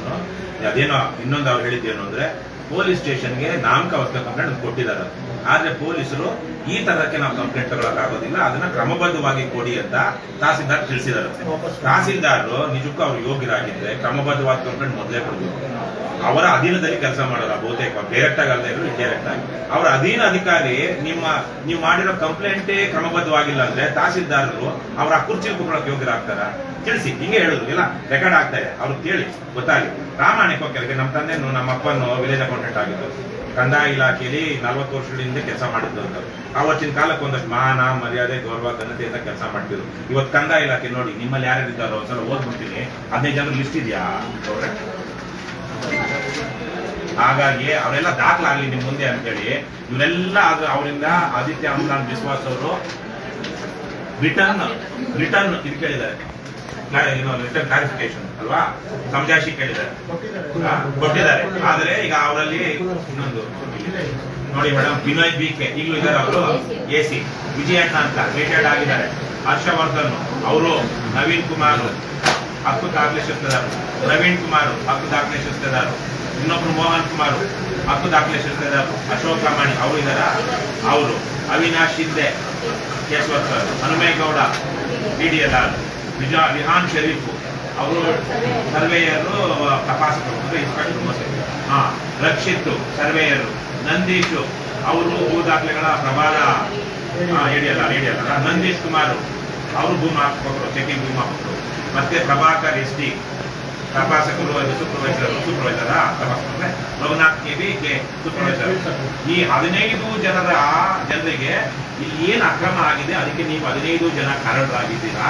ಅದೇನೋ ಇನ್ನೊಂದು ಅವ್ರು ಹೇಳಿದ್ದೇನು ಅಂದ್ರೆ ಪೊಲೀಸ್ ಸ್ಟೇಷನ್ಗೆ ನಾಮಕಾವಸ್ಥ ಕಂಪ್ಲೇಂಟ್ ಕೊಟ್ಟಿದ್ದಾರೆ. ಆದ್ರೆ ಪೊಲೀಸರು ಈ ತರಕ್ಕೆ ನಾವು ಕಂಪ್ಲೇಂಟ್ ತಗೊಳಕ್ಕಾಗೋದಿಲ್ಲ, ಅದನ್ನ ಕ್ರಮಬದ್ಧವಾಗಿ ಕೊಡಿ ಅಂತ ತಹಸೀಲ್ದಾರ್ ತಿಳಿಸಿದ್ದಾರೆ. ತಹಸೀಲ್ದಾರರು ನಿಜಕ್ಕೂ ಅವ್ರು ಯೋಗ್ಯರಾಗಿದ್ರೆ ಕ್ರಮಬದ್ಧವಾದ ಕಂಪ್ಲೇಂಟ್ ಮೊದಲೇ ಕೊಡ್ಬೇಕು. ಅವರ ಅಧೀನದಲ್ಲಿ ಕೆಲಸ ಮಾಡೋಲ್ಲ ಬಹುತೇಕ, ಡೈರೆಕ್ಟ್ ಆಗಿ ಅಲ್ಲದೆ ಇರೋ ಇಂಡೈರೆಕ್ಟ್ ಆಗಿ. ಅವರ ಅಧೀನ ಅಧಿಕಾರಿ ನೀವು ಮಾಡಿರೋ ಕಂಪ್ಲೇಂಟೇ ಕ್ರಮಬದ್ಧವಾಗಿಲ್ಲ ಅಂದ್ರೆ ತಹಸೀಲ್ದಾರರು ಅವರ ಕುರ್ಚಿ ಕುತ್ಕೊಳ್ಳೋಕೆ ಯೋಗ್ಯರಾಗ್ತಾರ? ತಿಳಿಸಿ. ಹಿಂಗೆ ಹೇಳಿದ್ರು, ಇಲ್ಲ ರೆಕಾರ್ಡ್ ಆಗ್ತಾ ಇದೆ, ಅವ್ರು ಕೇಳಿ ಗೊತ್ತಾಗಿ. ಪ್ರಾಮಾಣಿಕವಾಗಿ ಕೆಲಸ. ನಮ್ಮ ತಂದೆನು ನಮ್ಮ ಅಪ್ಪನು ವಿಲೇಜ್ ಅಕೌಂಟೆಂಟ್ ಆಗಿದ್ದು, ಕಂದಾಯ ಇಲಾಖೆಯಲ್ಲಿ 40 ವರ್ಷಗಳಿಂದ ಕೆಲಸ ಮಾಡಿದ್ದು ಅಂತ. ಆವತ್ತಿನ ಕಾಲಕ್ಕೆ ಒಂದಷ್ಟು ಮಾನ ಮರ್ಯಾದೆ ಗೌರವ ಘನತೆಯಿಂದ ಕೆಲಸ ಮಾಡ್ತಿದ್ರು. ಇವತ್ತು ಕಂದಾಯ ಇಲಾಖೆ ನೋಡಿ, ನಿಮ್ಮಲ್ಲಿ ಯಾರ್ಯಾರಿದ್ದಾರೋ ಒಂದ್ಸಲ ಓದ್ಬಿಡ್ತೀನಿ, 15 ಜನರು ಲಿಸ್ಟ್ ಇದೆಯಾ ಅವ್ರೆ? ಹಾಗಾಗಿ ಅವರೆಲ್ಲ ದಾಖಲಾಗಲಿ ನಿಮ್ ಮುಂದೆ ಅಂತೇಳಿ ಇವರೆಲ್ಲ ಅವರಿಂದ ಆದಿತ್ಯ ಅಮ್ಲಾನ್ ಬಿಸ್ವಾಸ್ ಅವರು ರಿಟರ್ನ್ ಇದು ಕೇಳಿದ್ದಾರೆ, ರಿಟರ್ನ್ ಕ್ಲಾರಿಫಿಕೇಶನ್ ಅಲ್ವಾ, ಸಮಜಾಯಿಷಿ ಕೇಳಿದ್ದಾರೆ, ಕೊಟ್ಟಿದ್ದಾರೆ. ಆದ್ರೆ ಈಗ ಅವರಲ್ಲಿ ಇನ್ನೊಂದು ನೋಡಿ ಮೇಡಮ್, ವಿನೋಯ್ BK ಈಗಲೂ ಇದ್ದಾರೆ, ಅವರು AC ವಿಜಯಣ್ಣ ಅಂತ ರಿಟೈರ್ಡ್ ಆಗಿದ್ದಾರೆ. ಹರ್ಷವರ್ಧನ್ ಅವರು, ನವೀನ್ ಕುಮಾರ್ ಹಕ್ಕು ದಾಖಲಿಸುತ್ತಿದ್ದಾರೆ, ನವೀನ್ ಕುಮಾರ್ ಹಕ್ಕು ದಾಖಲಿಸುತ್ತಿದ್ದಾರೆ, ಇನ್ನೊಬ್ರು ಮೋಹನ್ ಕುಮಾರ್ ಹಕ್ಕು ದಾಖಲಿಸುತ್ತಿದ್ದಾರೆ, ಅಶೋಕ್ ಲಮಾಣಿ ಅವರು ಇದ್ದಾರ, ಅವರು Avinash Shinde case worker, Hanumegowda PDLR, Vihan Sharif ಅವರು ಸರ್ವೇಯರು, ತಪಾಸಕರು ಇನ್ಸ್ಪೆಕ್ಟರ್, ರಕ್ಷಿತ್ ಸರ್ವೇಯರು, ನಂದೀಶ್ ಅವರು ಭೂ ದಾಖಲೆಗಳ ಪ್ರಭಾರ ADLR, ನಂದೀಶ್ ಕುಮಾರ್ ಅವರು ಭೂಮಾಪಕರು, ಚೆಕಿಂಗ್ ಭೂಮಾಪಕರು, ಮತ್ತೆ ಪ್ರಭಾಕರ್ SD ತಪಾಸಕರು, ಸೂಪರ್ವೈಸರ್ ತಪಾಸಕರು, ರಘುನಾಥ್ KB ಸೂಪರ್ವೈಸರ್. ಈ 15 ಜನರಿಗೆ ಇಲ್ಲಿ ಏನು ಅಕ್ರಮ ಆಗಿದೆ ಅದಕ್ಕೆ ನೀವು 15 ಜನ ಕಾರಣರಾಗಿದ್ದೀರಾ.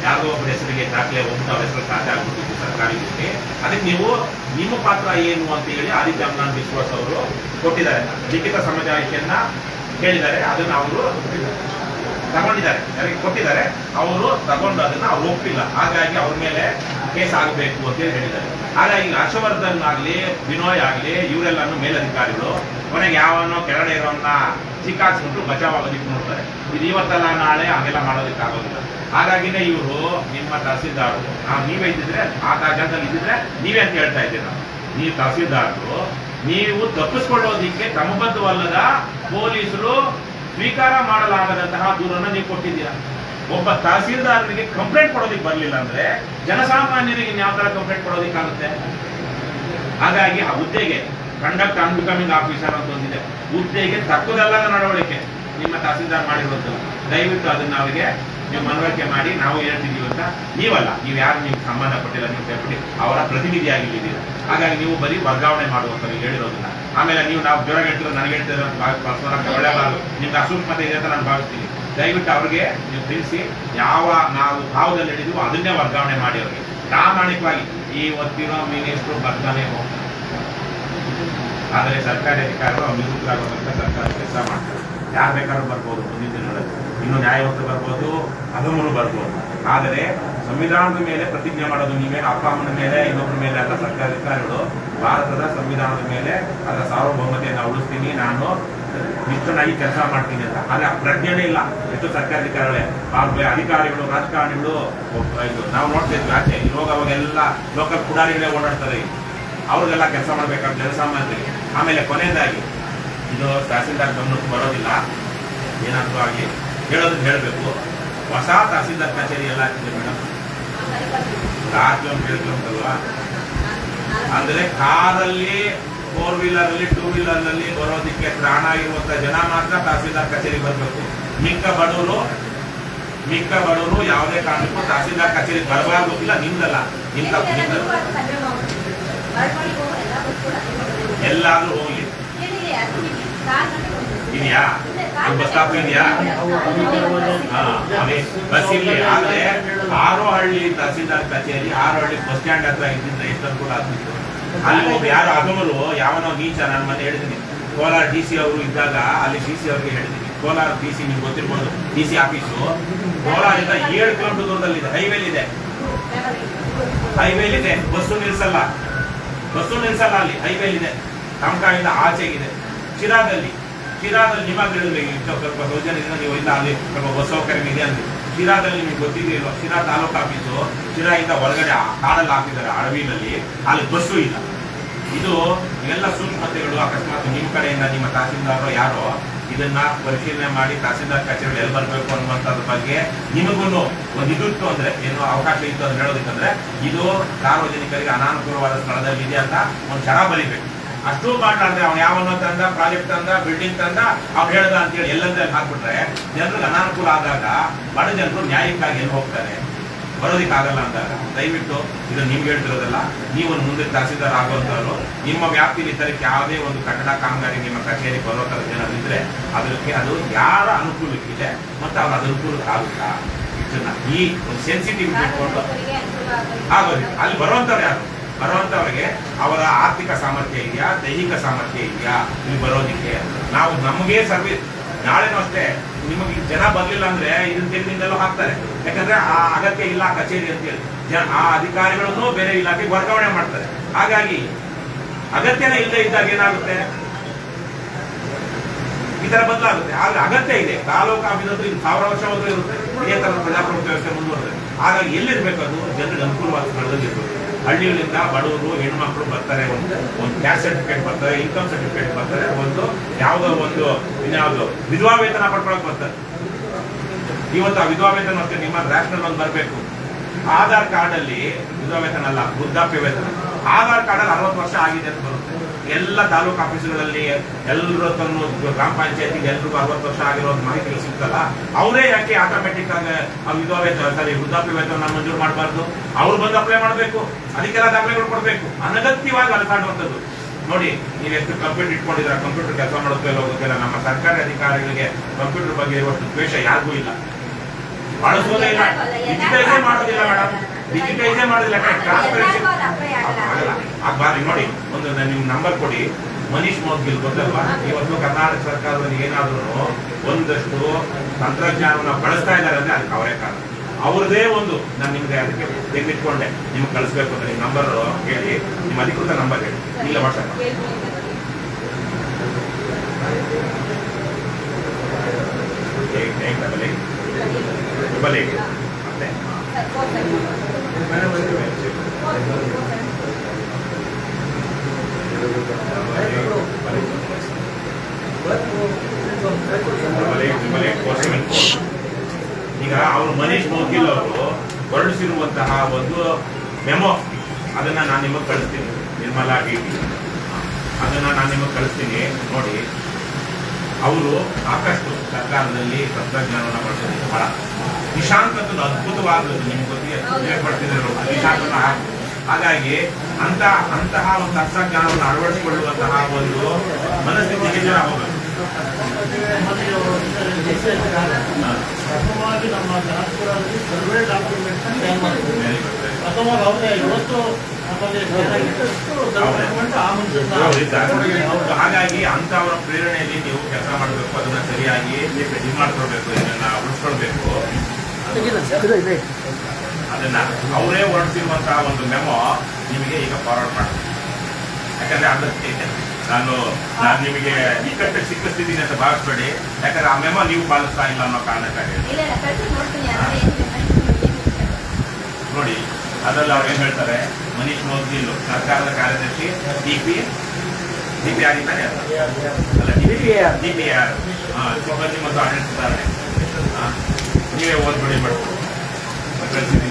ಯಾರೋ ಒಬ್ಬರ ಹೆಸರಿಗೆ ದಾಖಲೆ ಹೋಗ್ಬಿಟ್ಟು ಅವ್ರ ಹೆಸರು ಖಾತೆ ಆಗ್ಬಿಟ್ಟಿದ್ದು ಸರ್ಕಾರಿ ಜೊತೆ, ಅದಕ್ಕೆ ನೀವು ನಿಮ್ಮ ಪಾತ್ರ ಏನು ಅಂತ ಹೇಳಿ ಆದಿತ್ಯ ಅಮ್ಲಾನ್ ಬಿಸ್ವಾಸ್ ಅವರು ಕೊಟ್ಟಿದ್ದಾರೆ. ಲಿಖಿತ ಸಮಜಾಯಿಷಿಯನ್ನ ಕೇಳಿದ್ದಾರೆ, ಅದನ್ನು ಅವರು ತಗೊಂಡಿದ್ದಾರೆ, ಯಾರಿಗೆ ಕೊಟ್ಟಿದ್ದಾರೆ, ಅವರು ತಗೊಂಡು ಅದನ್ನ ಅವ್ರು ಒಪ್ಪಿಲ್ಲ. ಹಾಗಾಗಿ ಅವ್ರ ಮೇಲೆ ಕೇಸ್ ಆಗಬೇಕು ಅಂತ ಹೇಳಿದ್ದಾರೆ. ಹಾಗಾಗಿ ಹರ್ಷವರ್ಧನ್ ಆಗ್ಲಿ, ವಿನೋಯ್ ಆಗ್ಲಿ, ಇವರೆಲ್ಲನೂ ಮೇಲಧಿಕಾರಿಗಳು ಕೊನೆಗೆ ಯಾವನೋ ಕೆಳಗಡೆ ಇರೋನ್ನ ಸಿಕ್ಕಾಕ್ಸ್ಬಿಟ್ಟು ಬಚಾವಾಗೋದಿಕ್ಕೆ ನೋಡ್ತಾರೆ. ಇದು ಇವತ್ತಲ್ಲ ನಾಳೆ ಹಾಗೆಲ್ಲ ಮಾಡೋದಕ್ಕೆ ಆಗೋದಿಲ್ಲ. ಹಾಗಾಗಿನೇ ಇವರು ನಿಮ್ಮ ತಹಸೀಲ್ದಾರರು, ನೀವೇ ಇದ್ದಿದ್ರೆ ಆ ಜಾಗದಲ್ಲಿ ಇದ್ದಿದ್ರೆ ನೀವೇ ಅಂತ ಹೇಳ್ತಾ ಇದ್ದೀರ. ನೀವು ತಹಸೀಲ್ದಾರರು, ನೀವು ತಪ್ಪಿಸ್ಕೊಳ್ಳೋದಿಕ್ಕೆ ಕ್ರಮಬದ್ಧವಲ್ಲದ ಪೊಲೀಸರು ಸ್ವೀಕಾರ ಮಾಡಲಾಗದಂತಹ ದೂರನ್ನ ನೀವು ಕೊಟ್ಟಿದ್ದೀರಾ. ಒಬ್ಬ ತಹಸೀಲ್ದಾರರಿಗೆ ಕಂಪ್ಲೇಂಟ್ ಕೊಡೋದಿಕ್ಕೆ ಬರಲಿಲ್ಲ ಅಂದ್ರೆ ಜನಸಾಮಾನ್ಯರಿಗೆ ಯಾವ ತರ ಕಂಪ್ಲೇಂಟ್ ಕೊಡೋದಿಕ್ಕಾಗುತ್ತೆ? ಹಾಗಾಗಿ ಆ ಹುದ್ದೆಗೆ ಕಂಡಕ್ಟ್ ಅನ್ಬಿಕಮಿಂಗ್ ಆಫೀಸರ್ ಅಂತ ಒಂದಿದೆ, ಹುದ್ದೆಗೆ ತಕ್ಕದಲ್ಲದ ನಡವಳಿಕೆ ನಿಮ್ಮ ತಹಸೀಲ್ದಾರ್ ಮಾಡಿರೋದು. ದಯವಿಟ್ಟು ಅದನ್ನ ಅವರಿಗೆ ನೀವು ಮನವರಿಕೆ ಮಾಡಿ, ನಾವು ಹೇಳ್ತಿದ್ದೀವಿ ಅಂತ. ನೀವಲ್ಲ, ನೀವು ಯಾರು ನಿಮ್ಗೆ ಸಂಬಂಧಪಟ್ಟಿಲ್ಲ, ನೀವು ಸೇರ್ಬಿಟ್ಟು ಅವರ ಪ್ರತಿನಿಧಿಯಾಗಿದ್ದೀರಾ. ಹಾಗಾಗಿ ನೀವು ಬರೀ ವರ್ಗಾವಣೆ ಮಾಡುವಂತ ಹೇಳಿರೋದನ್ನ. ಆಮೇಲೆ ನಾವು ಜ್ವರ ಹೇಳ್ತಿರೋ ನನಗೆ ಹೇಳ್ತಿರೋ ಒಳ್ಳೆಯಬಾರದು, ನಿಮ್ಗೆ ಅಸೂಕ್ಷ್ಮತೆ ಇದೆ ಅಂತ ನಾನು ಭಾವಿಸ್ತೀನಿ. ದಯವಿಟ್ಟು ಅವ್ರಿಗೆ ನೀವು ತಿಳಿಸಿ, ನಾವು ಭಾವದಲ್ಲಿ ಹೇಳಿದ್ವು ಅದನ್ನೇ ವರ್ಗಾವಣೆ ಮಾಡಿ ಅವ್ರಿಗೆ ಪ್ರಾಮಾಣಿಕವಾಗಿ. ಇವತ್ತಿರೋ ಮಿನಿಸ್ಟ್ರು ಬರ್ತಾನೆ ಹೋಗ್ತಾರೆ, ಆದರೆ ಸರ್ಕಾರಿ ಅಧಿಕಾರಿಗಳು ನಿವೃತ್ತರಾಗುವಂತ ಸರ್ಕಾರ ಕೆಲಸ ಮಾಡ್ತಾರೆ. ಯಾರು ಬೇಕಾದ್ರೂ ಬರ್ಬೋದು, ಮುಂದಿನ ದಿನಗಳಲ್ಲಿ ಇನ್ನು ನ್ಯಾಯವಂತರು ಬರ್ಬೋದು, ಅಧಮರು ಬರ್ಬೋದು. ಆದರೆ ಸಂವಿಧಾನದ ಮೇಲೆ ಪ್ರತಿಜ್ಞೆ ಮಾಡೋದು ನೀವೇ, ಅಪ್ಪ ಅಮ್ಮನ ಮೇಲೆ ಇನ್ನೊಬ್ಬರ ಮೇಲೆ ಅಲ್ಲ. ಸರ್ಕಾರಿ ಅಧಿಕಾರಿಗಳು ಭಾರತದ ಸಂವಿಧಾನದ ಮೇಲೆ ಅದರ ಸಾರ್ವಭೌಮತೆಯನ್ನು ಉಳಿಸ್ತೀನಿ, ನಾನು ನಿಷ್ಠನಾಗಿ ಕೆಲಸ ಮಾಡ್ತೀನಿ ಅಂತ. ಆದ್ರೆ ಆ ಪ್ರಜ್ಞೆನೇ ಇಲ್ಲ ಎಷ್ಟು ಸರ್ಕಾರಿ ಅಧಿಕಾರಿಗಳು, ರಾಜಕಾರಣಿಗಳು. ನಾವು ನೋಡ್ತಾ ಇದ್ವಿ ಆಚೆ ಇವಾಗ ಅವಾಗೆಲ್ಲ ಲೋಕಲ್ ಪುಡಾರಿಗಳೇ ಓಡಾಡ್ತಾರೆ, ಅವ್ರಿಗೆಲ್ಲ ಕೆಲಸ ಮಾಡ್ಬೇಕಾದ್ರೆ ಜನಸಾಮಾನ್ಯರಿಗೆ. ಆಮೇಲೆ ಕೊನೆಯದಾಗಿ ಇದು ತಹಸೀಲ್ದಾರ್ ಗಮನಕ್ಕೆ ಬರೋದಿಲ್ಲ, ಏನಾದರೂ ಆಗಿ ಹೇಳೋದನ್ನ ಹೇಳಬೇಕು. ಹೊಸ ತಹಸೀಲ್ದಾರ್ ಕಚೇರಿ ಎಲ್ಲ ಆಗ್ತಿದೆ ಮೇಡಮ್, 6 ಕಿಲೋಮೀಟರ್ 7 ಕಿಲೋಮೀಟರ್ ಅಲ್ವಾ? ಅಂದ್ರೆ ಕಾರಲ್ಲಿ 4 ವೀಲರ್ ಅಲ್ಲಿ 2 ವೀಲರ್ ನಲ್ಲಿ ಬರೋದಕ್ಕೆ ಪ್ರಾಣ ಇರುವಂತ ಜನ ಮಾತ್ರ ತಹಸೀಲ್ದಾರ್ ಕಚೇರಿಗೆ ಬರಬೇಕು. ಮಿಕ್ಕ ಬಡವರು ಯಾವುದೇ ಕಾರಣಕ್ಕೂ ತಹಸೀಲ್ದಾರ್ ಕಚೇರಿಗೆ ಬರಬಾರ್ದು. ಇಲ್ಲ ನಿಮ್ದಲ್ಲ, ನಿಮ್ ತಪ್ಪು. ಎಲ್ಲಾದ್ರೂ ಹೋಗ್ಲಿ. ಇದೆಯಾ ಬಸ್ ಸ್ಟಾಪ್ ಇದೆಯಾ? ಬಸ್ ಇಲ್ಲಿ. ಆದ್ರೆ ಆರೋಹಳ್ಳಿ ತಹಸೀಲ್ದಾರ್ ಕಚೇರಿ ಆರೋಹಳ್ಳಿ ಬಸ್ ಸ್ಟ್ಯಾಂಡ್ ಹತ್ರ ಇದ್ದಿದ್ರೆ ಎಷ್ಟು ಅನುಕೂಲ ಆಗ್ತಿತ್ತು. ಅಲ್ಲಿ ಹೋಗಿ ಯಾರು ಅಗಮರು ಯಾವನೋ ನೀಚ, ನನ್ನ ಮನೆ ಹೇಳಿದೀನಿ, ಕೋಲಾರ DC ಅವರು ಇದ್ದಾಗ ಅಲ್ಲಿ DC ಅವ್ರಿಗೆ ಹೇಳಿದೀನಿ. ಕೋಲಾರ DC ನಿಮ್ಗೆ ಗೊತ್ತಿರ್ಬೋದು, DC ಆಫೀಸು ಕೋಲಾರಿಂದ 7 ಕಿಲೋಮೀಟರ್ ದೂರದಲ್ಲಿದೆ. ಹೈವೇಲಿದೆ. ಬಸ್ಸು ನಿಲ್ಸಲ್ಲ ಅಲ್ಲಿ. ಹೈವೇಲಿದೆ. ತಮಕಾಯಿಂದ ಆಚೆಗಿದೆ. ಶಿರಾದಲ್ಲಿ ನಿಮಗೆ ಹೇಳಿದ್ರೆ ಸ್ವಲ್ಪ ಸೌಜನ್ಯದಿಂದ ನೀವು ಇಲ್ಲ, ಅಲ್ಲಿ ಸ್ವಲ್ಪ ಬಸ್ ಸೌಕರ್ಯ ಇದೆ ಅಂದ್ರೆ ಶಿರಾದಲ್ಲಿ ನಿಮ್ಗೆ ಗೊತ್ತಿದೆಯಲ್ಲ, ಶಿರಾ ತಾಲೂಕು ಆಫೀಸು ಶಿರಾಯಿಂದ ಹೊರಗಡೆ ಕಾಡಲ್ಲಿ ಹಾಕಿದ್ದಾರೆ, ಅಡವಿನಲ್ಲಿ. ಅಲ್ಲಿ ಬಸ್ಸು ಇಲ್ಲ. ಇದು ಎಲ್ಲ ಸೂಕ್ಷ್ಮತೆಗಳು. ಅಕಸ್ಮಾತ್ ನಿಮ್ಮ ಕಡೆಯಿಂದ ನಿಮ್ಮ ತಹಸೀಲ್ದಾರ್ ಯಾರೋ ಇದನ್ನ ಪರಿಶೀಲನೆ ಮಾಡಿ ತಹಸೀಲ್ದಾರ್ ಕಚೇರಿ ಎಲ್ಲಿ ಬರಬೇಕು ಅನ್ನುವಂಥದ್ರ ಬಗ್ಗೆ ನಿಮಗೂ ಒಂದು ಇದಿತ್ತು ಅಂದ್ರೆ, ಏನೋ ಅವಕಾಶ ಇತ್ತು ಅಂತ ಹೇಳೋದಕ್ಕಂದ್ರೆ, ಇದು ಸಾರ್ವಜನಿಕರಿಗೆ ಅನಾನುಕೂಲವಾದ ಸ್ಥಳದಲ್ಲಿ ಇದೆ ಅಂತ ಒಂದು ಕ್ಷಣ ಬರೀಬೇಕು. ಅಷ್ಟು ಮಾತಾಡಿದ್ರೆ ಅವ್ನು ಯಾವನ್ನೋ ತಂದ, ಪ್ರಾಜೆಕ್ಟ್ ತಂದ, ಬಿಲ್ಡಿಂಗ್ ತಂದ, ಅವ್ನು ಹೇಳ್ದ ಅಂತೇಳಿ ಎಲ್ಲಂದ್ರೆ ಹಾಕ್ಬಿಟ್ರೆ ಜನರಿಗೆ ಅನಾನುಕೂಲ ಆದಾಗ ಬಡ ಜನರು ನ್ಯಾಯಕ್ಕಾಗಿ ಎಲ್ಲಿ ಹೋಗ್ತಾರೆ, ಬರೋದಕ್ಕಾಗಲ್ಲ ಅಂದಾಗ ದಯವಿಟ್ಟು ಇದು ನಿಮ್ಗೆ ಹೇಳ್ತಿರೋದಲ್ಲ. ನೀವು ಮುಂದೆ ತಹಸೀಲ್ದಾರ್ ಆಗುವಂಥವ್ರು ನಿಮ್ಮ ವ್ಯಾಪ್ತಿಯಲ್ಲಿ ತರಕ್ಕೆ ಯಾವುದೇ ಒಂದು ಕಟ್ಟಡ ಕಾಮಗಾರಿ ನಿಮ್ಮ ಕಚೇರಿಗೆ ಬರೋ ಥರ ಏನಾದಿದ್ರೆ ಅದಕ್ಕೆ ಅದು ಯಾರ ಅನುಕೂಲಕ್ಕಿದೆ ಮತ್ತು ಅವ್ರ ಅನುಕೂಲಕ್ಕೆ ಆಗುತ್ತಾ, ಇದನ್ನ ಈ ಒಂದು ಸೆನ್ಸಿಟಿವಿಟಿ ಇಟ್ಕೊಂಡು ಆಗೋದು. ಅಲ್ಲಿ ಬರುವಂಥವ್ರಿಗೆ ಅವರ ಆರ್ಥಿಕ ಸಾಮರ್ಥ್ಯ ಇದೆಯಾ, ದೈಹಿಕ ಸಾಮರ್ಥ್ಯ ಇದೆಯಾ ಇಲ್ಲಿ ಬರೋದಿಕ್ಕೆ. ನಾವು ನಮಗೆ ಸರ್ವಿಸ್ ನಾಳೆನೂ ಅಷ್ಟೇ ನಿಮಗೆ ಜನ ಬರ್ಲಿಲ್ಲ ಅಂದ್ರೆ ಇದನ್ನ ತೆಗೆದಿಂದಲೂ ಹಾಕ್ತಾರೆ. ಯಾಕಂದ್ರೆ ಆ ಅಗತ್ಯ ಇಲ್ಲ ಕಚೇರಿ ಅಂತೇಳಿ ಆ ಅಧಿಕಾರಿಗಳನ್ನು ಬೇರೆ ಇಲಾಖೆಗೆ ವರ್ಗಾವಣೆ ಮಾಡ್ತಾರೆ. ಹಾಗಾಗಿ ಅಗತ್ಯನೇ ಇಲ್ಲದೆ ಇದ್ದಾಗ ಏನಾಗುತ್ತೆ, ಈ ತರ ಬದಲಾಗುತ್ತೆ. ಆದ್ರೆ ಅಗತ್ಯ ಇದೆ. ತಾಲೂಕು ಆಫೀಸ್ 1000 ವರ್ಷ ಹೋದ್ರೂ ಇರುತ್ತೆ. ಇದೇ ತರ ಪ್ರಜಾಪ್ರಭುತ್ವ ವ್ಯವಸ್ಥೆ ಮುಂದುವರೆದ್ರೆ ಹಾಗಾಗಿ ಎಲ್ಲಿರ್ಬೇಕು ಅದು ಜನರಿಗೆ ಅನುಕೂಲವಾದ ಸ್ಥಳದಲ್ಲಿ ಇರ್ಬೇಕು. ಹಳ್ಳಿಗಳಿಂದ ಬಡವರು ಹೆಣ್ಮಕ್ಳು ಬರ್ತಾರೆ, ಒಂದು ಕ್ಯಾಸ್ಟ್ ಸರ್ಟಿಫಿಕೇಟ್ ಬರ್ತಾರೆ, ಇನ್ಕಮ್ ಸರ್ಟಿಫಿಕೇಟ್ ಬರ್ತಾರೆ, ಯಾವುದೋ ಒಂದು ಇನ್ಯಾವುದೋ ವಿಧವಾ ವೇತನ ಪಡ್ಕೊಳಕ್ ಬರ್ತಾರೆ. ಇವತ್ತು ಆ ವಿಧವಾ ವೇತನ ಅಷ್ಟೇ ನಿಮ್ಮ ರ್ಯಾಷನಲ್ ಒಂದು ಬರಬೇಕು. ಆಧಾರ್ ಕಾರ್ಡ್ ಅಲ್ಲಿ ವಿಧವಾ ವೇತನ ಅಲ್ಲ, ವೃದ್ಧಾಪ್ಯ ವೇತನ. ಆಧಾರ್ ಕಾರ್ಡ್ ಅಲ್ಲಿ 60 ವರ್ಷ ಆಗಿದೆ ಅಂತ ಬರುತ್ತೆ. ಎಲ್ಲ ತಾಲೂಕು ಆಫೀಸ್ಗಳಲ್ಲಿ ಎಲ್ಲರ ತನ್ನ ಗ್ರಾಮ ಪಂಚಾಯತಿಗೆ ಎಲ್ರಿಗೂ 60 ವರ್ಷ ಆಗಿರೋದು ಮಾಹಿತಿಗಳು ಸಿಗ್ತಲ್ಲ, ಅವರೇ ಯಾಕೆ ಆಟೋಮೆಟಿಕ್ ಆಗಿ ವಿಧವಾ ವೇತನ ವೃದ್ಧಾಪ್ಯ ವೇತನ ಮಂಜೂರು ಮಾಡಬಾರ್ದು? ಅವ್ರು ಬಂದು ಅಪ್ಲೈ ಮಾಡಬೇಕು, ಅದಕ್ಕೆಲ್ಲ ದಾಖಲೆಗಳು ಕೊಡಬೇಕು. ಅನಗತ್ಯವಾಗಿ ಅಲಸಾಡುವಂಥದ್ದು. ನೋಡಿ, ನೀವು ಎಷ್ಟು ಕಂಪ್ಯೂಟರ್ ಇಟ್ಕೊಂಡಿದ್ರೆ ಕಂಪ್ಯೂಟರ್ ಕೆಲಸ ಮಾಡೋದಕ್ಕೆ ಹೋಗೋದಿಲ್ಲ. ನಮ್ಮ ಸರ್ಕಾರಿ ಅಧಿಕಾರಿಗಳಿಗೆ ಕಂಪ್ಯೂಟರ್ ಬಗ್ಗೆ ಇರುವಷ್ಟು ದ್ವೇಷ ಯಾರಿಗೂ ಇಲ್ಲ, ಬಳಸೋದೇ ಇಲ್ಲ, ಡಿಜಿಟೈಸೇ ಮಾಡೋದಿಲ್ಲ ಮೇಡಮ್, ಡಿಜಿಟೈಸೇ ಮಾಡೋದಿಲ್ಲ. ಟ್ರಾನ್ಸ್ಪರೆನ್ಸಿ ಆಗಬಾರ್ದು. ನೋಡಿ, ಒಂದು ನಿಮ್ ನಂಬರ್ ಕೊಡಿ. ಮನೀಶ್ ಮೋದ್ಗಿಲ್ ಗೊತ್ತಲ್ವಾ? ಇವತ್ತು ಕರ್ನಾಟಕ ಸರ್ಕಾರದಲ್ಲಿ ಏನಾದ್ರೂ ಒಂದಷ್ಟು ತಂತ್ರಜ್ಞಾನವನ್ನ ಬಳಸ್ತಾ ಇದ್ದಾರೆ ಅಂದ್ರೆ ಅದಕ್ಕೆ ಅವರೇ ಕಾರಣ. ಅವ್ರದೇ ಒಂದು ನಾನು ನಿಮ್ಗೆ ಅದಕ್ಕೆ ತೆಗೆದಿಟ್ಕೊಂಡೆ ನಿಮ್ಗೆ ಕಳಿಸ್ಬೇಕು ಅಂದ್ರೆ ನಿಮ್ಮ ನಂಬರ್ ಹೇಳಿ, ನಿಮ್ಮ ಅಧಿಕೃತ ನಂಬರ್ ಹೇಳಿ, ಇಲ್ಲ ವಾಟ್ಸಪ್ 8888 ಮತ್ತೆ ಈಗ ಅವರು ಮನೀಶ್ ಮೋದ್ಗಿಲ್ ಅವರು ಹೊರಡಿಸಿರುವಂತಹ ಒಂದು ಮೆಮೊ ಅದನ್ನ ನಾನು ನಿಮಗೆ ಕಳಿಸ್ತೀನಿ. ನಿರ್ಮಲಾ ಡಿಟಿ ಅದನ್ನ ನಾನು ನಿಮಗೆ ಕಳಿಸ್ತೀನಿ. ನೋಡಿ, ಅವರು ಸಾಕಷ್ಟು ಸರ್ಕಾರದಲ್ಲಿ ತಂತ್ರಜ್ಞಾನವನ್ನು ಬಳಸೋದಕ್ಕೆ ಬಹಳ ನಿಶಾಂಕದ್ದು ಅದ್ಭುತವಾದದ್ದು. ನಿಮ್ಗೆ ಗೊತ್ತಿಗೆ ಪಡ್ತಿದ್ರು ನಿಶಾಂಕನ. ಹಾಗಾಗಿ ಅಂತಹ ಒಂದು ತಂತ್ರಜ್ಞಾನವನ್ನು ಅಳವಡಿಸಿಕೊಳ್ಳುವಂತಹ ಒಂದು ಮನಸ್ಥಿತಿಗೆ ಜನ ಹೋಗಬೇಕು. ಪ್ರಥಮವಾಗಿ ನಮ್ಮ ಜನಪುರದಲ್ಲಿ ಸರ್ವೆ ಡಾಕ್ಯುಮೆಂಟ್ ಪ್ರಥಮವಾಗಿ ಅವರೇ ಇವತ್ತು ಹಾಗಾಗಿ ಅಂತವರ ಪ್ರೇರಣೆಯಲ್ಲಿ ನೀವು ಕೆಲಸ ಮಾಡಬೇಕು, ಅದನ್ನ ಸರಿಯಾಗಿ ಇದು ಮಾಡ್ಕೊಳ್ಬೇಕು, ಇದನ್ನ ಉಳಿಸ್ಕೊಳ್ಬೇಕು. ಅದನ್ನ ಅವರೇ ಹೊರಡಿಸಿರುವಂತಹ ಒಂದು ಮೆಮೊ ನಿಮಗೆ ಈಗ ಫಾರ್ವರ್ಡ್ ಮಾಡ್ತೀನಿ. ಯಾಕಂದ್ರೆ ಅದಕ್ಕೆ ನಾನು ನಿಮಗೆ ಇಕ್ಕಟ್ಟು ಸಿಕ್ಕಿಸ್ತಿದ್ದೀನಿ ಅಂತ ಭಾವಿಸ್ಬೇಡಿ. ಯಾಕಂದ್ರೆ ಆ ಮೆಮೊ ನೀವು ಪಾಲಿಸ್ತಾ ಇಲ್ಲ ಅನ್ನೋ ಕಾರಣಕ್ಕಾಗಿ ನೋಡಿ. ಅದರಲ್ಲಿ ಅವ್ರು ಏನ್ ಹೇಳ್ತಾರೆ, ಮನೀಶ್ ಮೋದ್ಗಿಲ್ ಸರ್ಕಾರದ ಕಾರ್ಯದರ್ಶಿ ಡಿಪಿ ಆಗಿದ್ದಾನೆ ಅಲ್ಲ, DPR ಸಿಬ್ಬಂದಿ ಮತ್ತು ಆಡಳಿತ ಸುಧಾರಣೆ. ನೀವೇ ಓದ್ಬಿಡಿ ಮೇಡಮ್, ಕಳಿಸಿದ್ದೀನಿ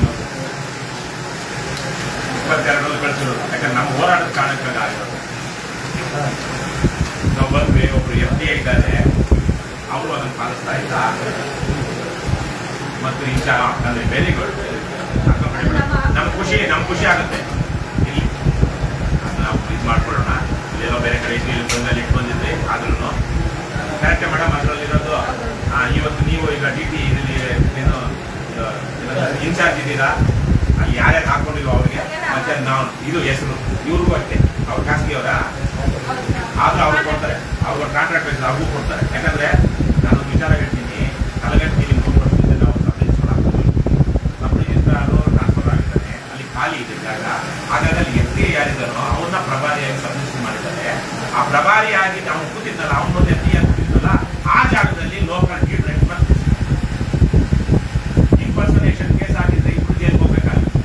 22 ಕಳಿಸಿರೋದು. ಯಾಕಂದ್ರೆ ನಮ್ಮ ಹೋರಾಟದ ಕಾರಣಕ್ಕಾಗಿ ಆಗಿರೋದು. Very good. ನಮ್ಗೆ ಖುಷಿ ಆಗುತ್ತೆ. ಇಲ್ಲಿ ನಾವು ಇದು ಮಾಡ್ಕೊಳ್ಳೋಣ. ಇಲ್ಲೆಲ್ಲೋ ಬೇರೆ ಕಡೆ ಬಂದಲ್ಲಿ ಇಟ್ಟು ಬಂದಿದ್ರಿ ಆದ್ರೂ ಕರೆಕ್ಟ್ ಮೇಡಮ್. ಅದರಲ್ಲಿರೋದು ಇವತ್ತು ನೀವು ಈಗ DT ಇದರಲ್ಲಿ ಏನು ಇನ್ಚಾರ್ಜ್ ಇದ್ದೀರಾ, ಅಲ್ಲಿ ಯಾರ್ಯಾರು ಹಾಕೊಂಡಿಲ್ವೋ ಅವ್ರಿಗೆ ಮತ್ತೆ ನಾವು ಇದು ಹೆಸರು ಇವ್ರಿಗೂ ಅಷ್ಟೇ. ಅವ್ರು ಖಾಸಗಿಯವರ ಆದ್ರೂ ಅವ್ರು ಕೊಡ್ತಾರೆ, ಅವ್ರ ಕಾಂಟ್ರಾಕ್ಟ್ ಬೇಸಿಸ್ ಅವ್ರಿಗೂ ಕೊಡ್ತಾರೆ. ಯಾಕಂದ್ರೆ ನಾನು ವಿಚಾರ ಹೇಳ್ತೀನಿ, ಕಲಗಟ್ಟಿಯಲ್ಲಿ 3 ವರ್ಷದಿಂದ ನಾವು ಸಪ್ಲಿಜಿಸ್ಟರ್ ಟ್ರಾನ್ಸ್ಫರ್ ಆಗಿದ್ದಾರೆ. ಅಲ್ಲಿ ಖಾಲಿ ಇದೆ ಜಾಗ. ಹಾಗಾಗಿ ಅಲ್ಲಿ FTA ಯಾರಿದ್ದಾರೋ ಅವ್ರನ್ನ ಪ್ರಭಾರಿಯಾಗಿ ಸಬ್ಮಿಷನ್ ಮಾಡಿದ್ದಾರೆ. ಆ ಪ್ರಭಾರಿಯಾಗಿ ನಾವು ಕೂತಿದ್ದಲ್ಲ, ಅವನು FTA ಕೂತಿದ್ದಲ್ಲ, ಆ ಜಾಗದಲ್ಲಿ ಲೋಕಲ್ ಇಂಪರ್ಸನೇಷನ್ ಕೇಸ್ ಆಗಿದ್ರೆ ಇಬ್ರು ಜೈಲ್ಗೆ ಹೋಗ್ಬೇಕಾಗುತ್ತೆ.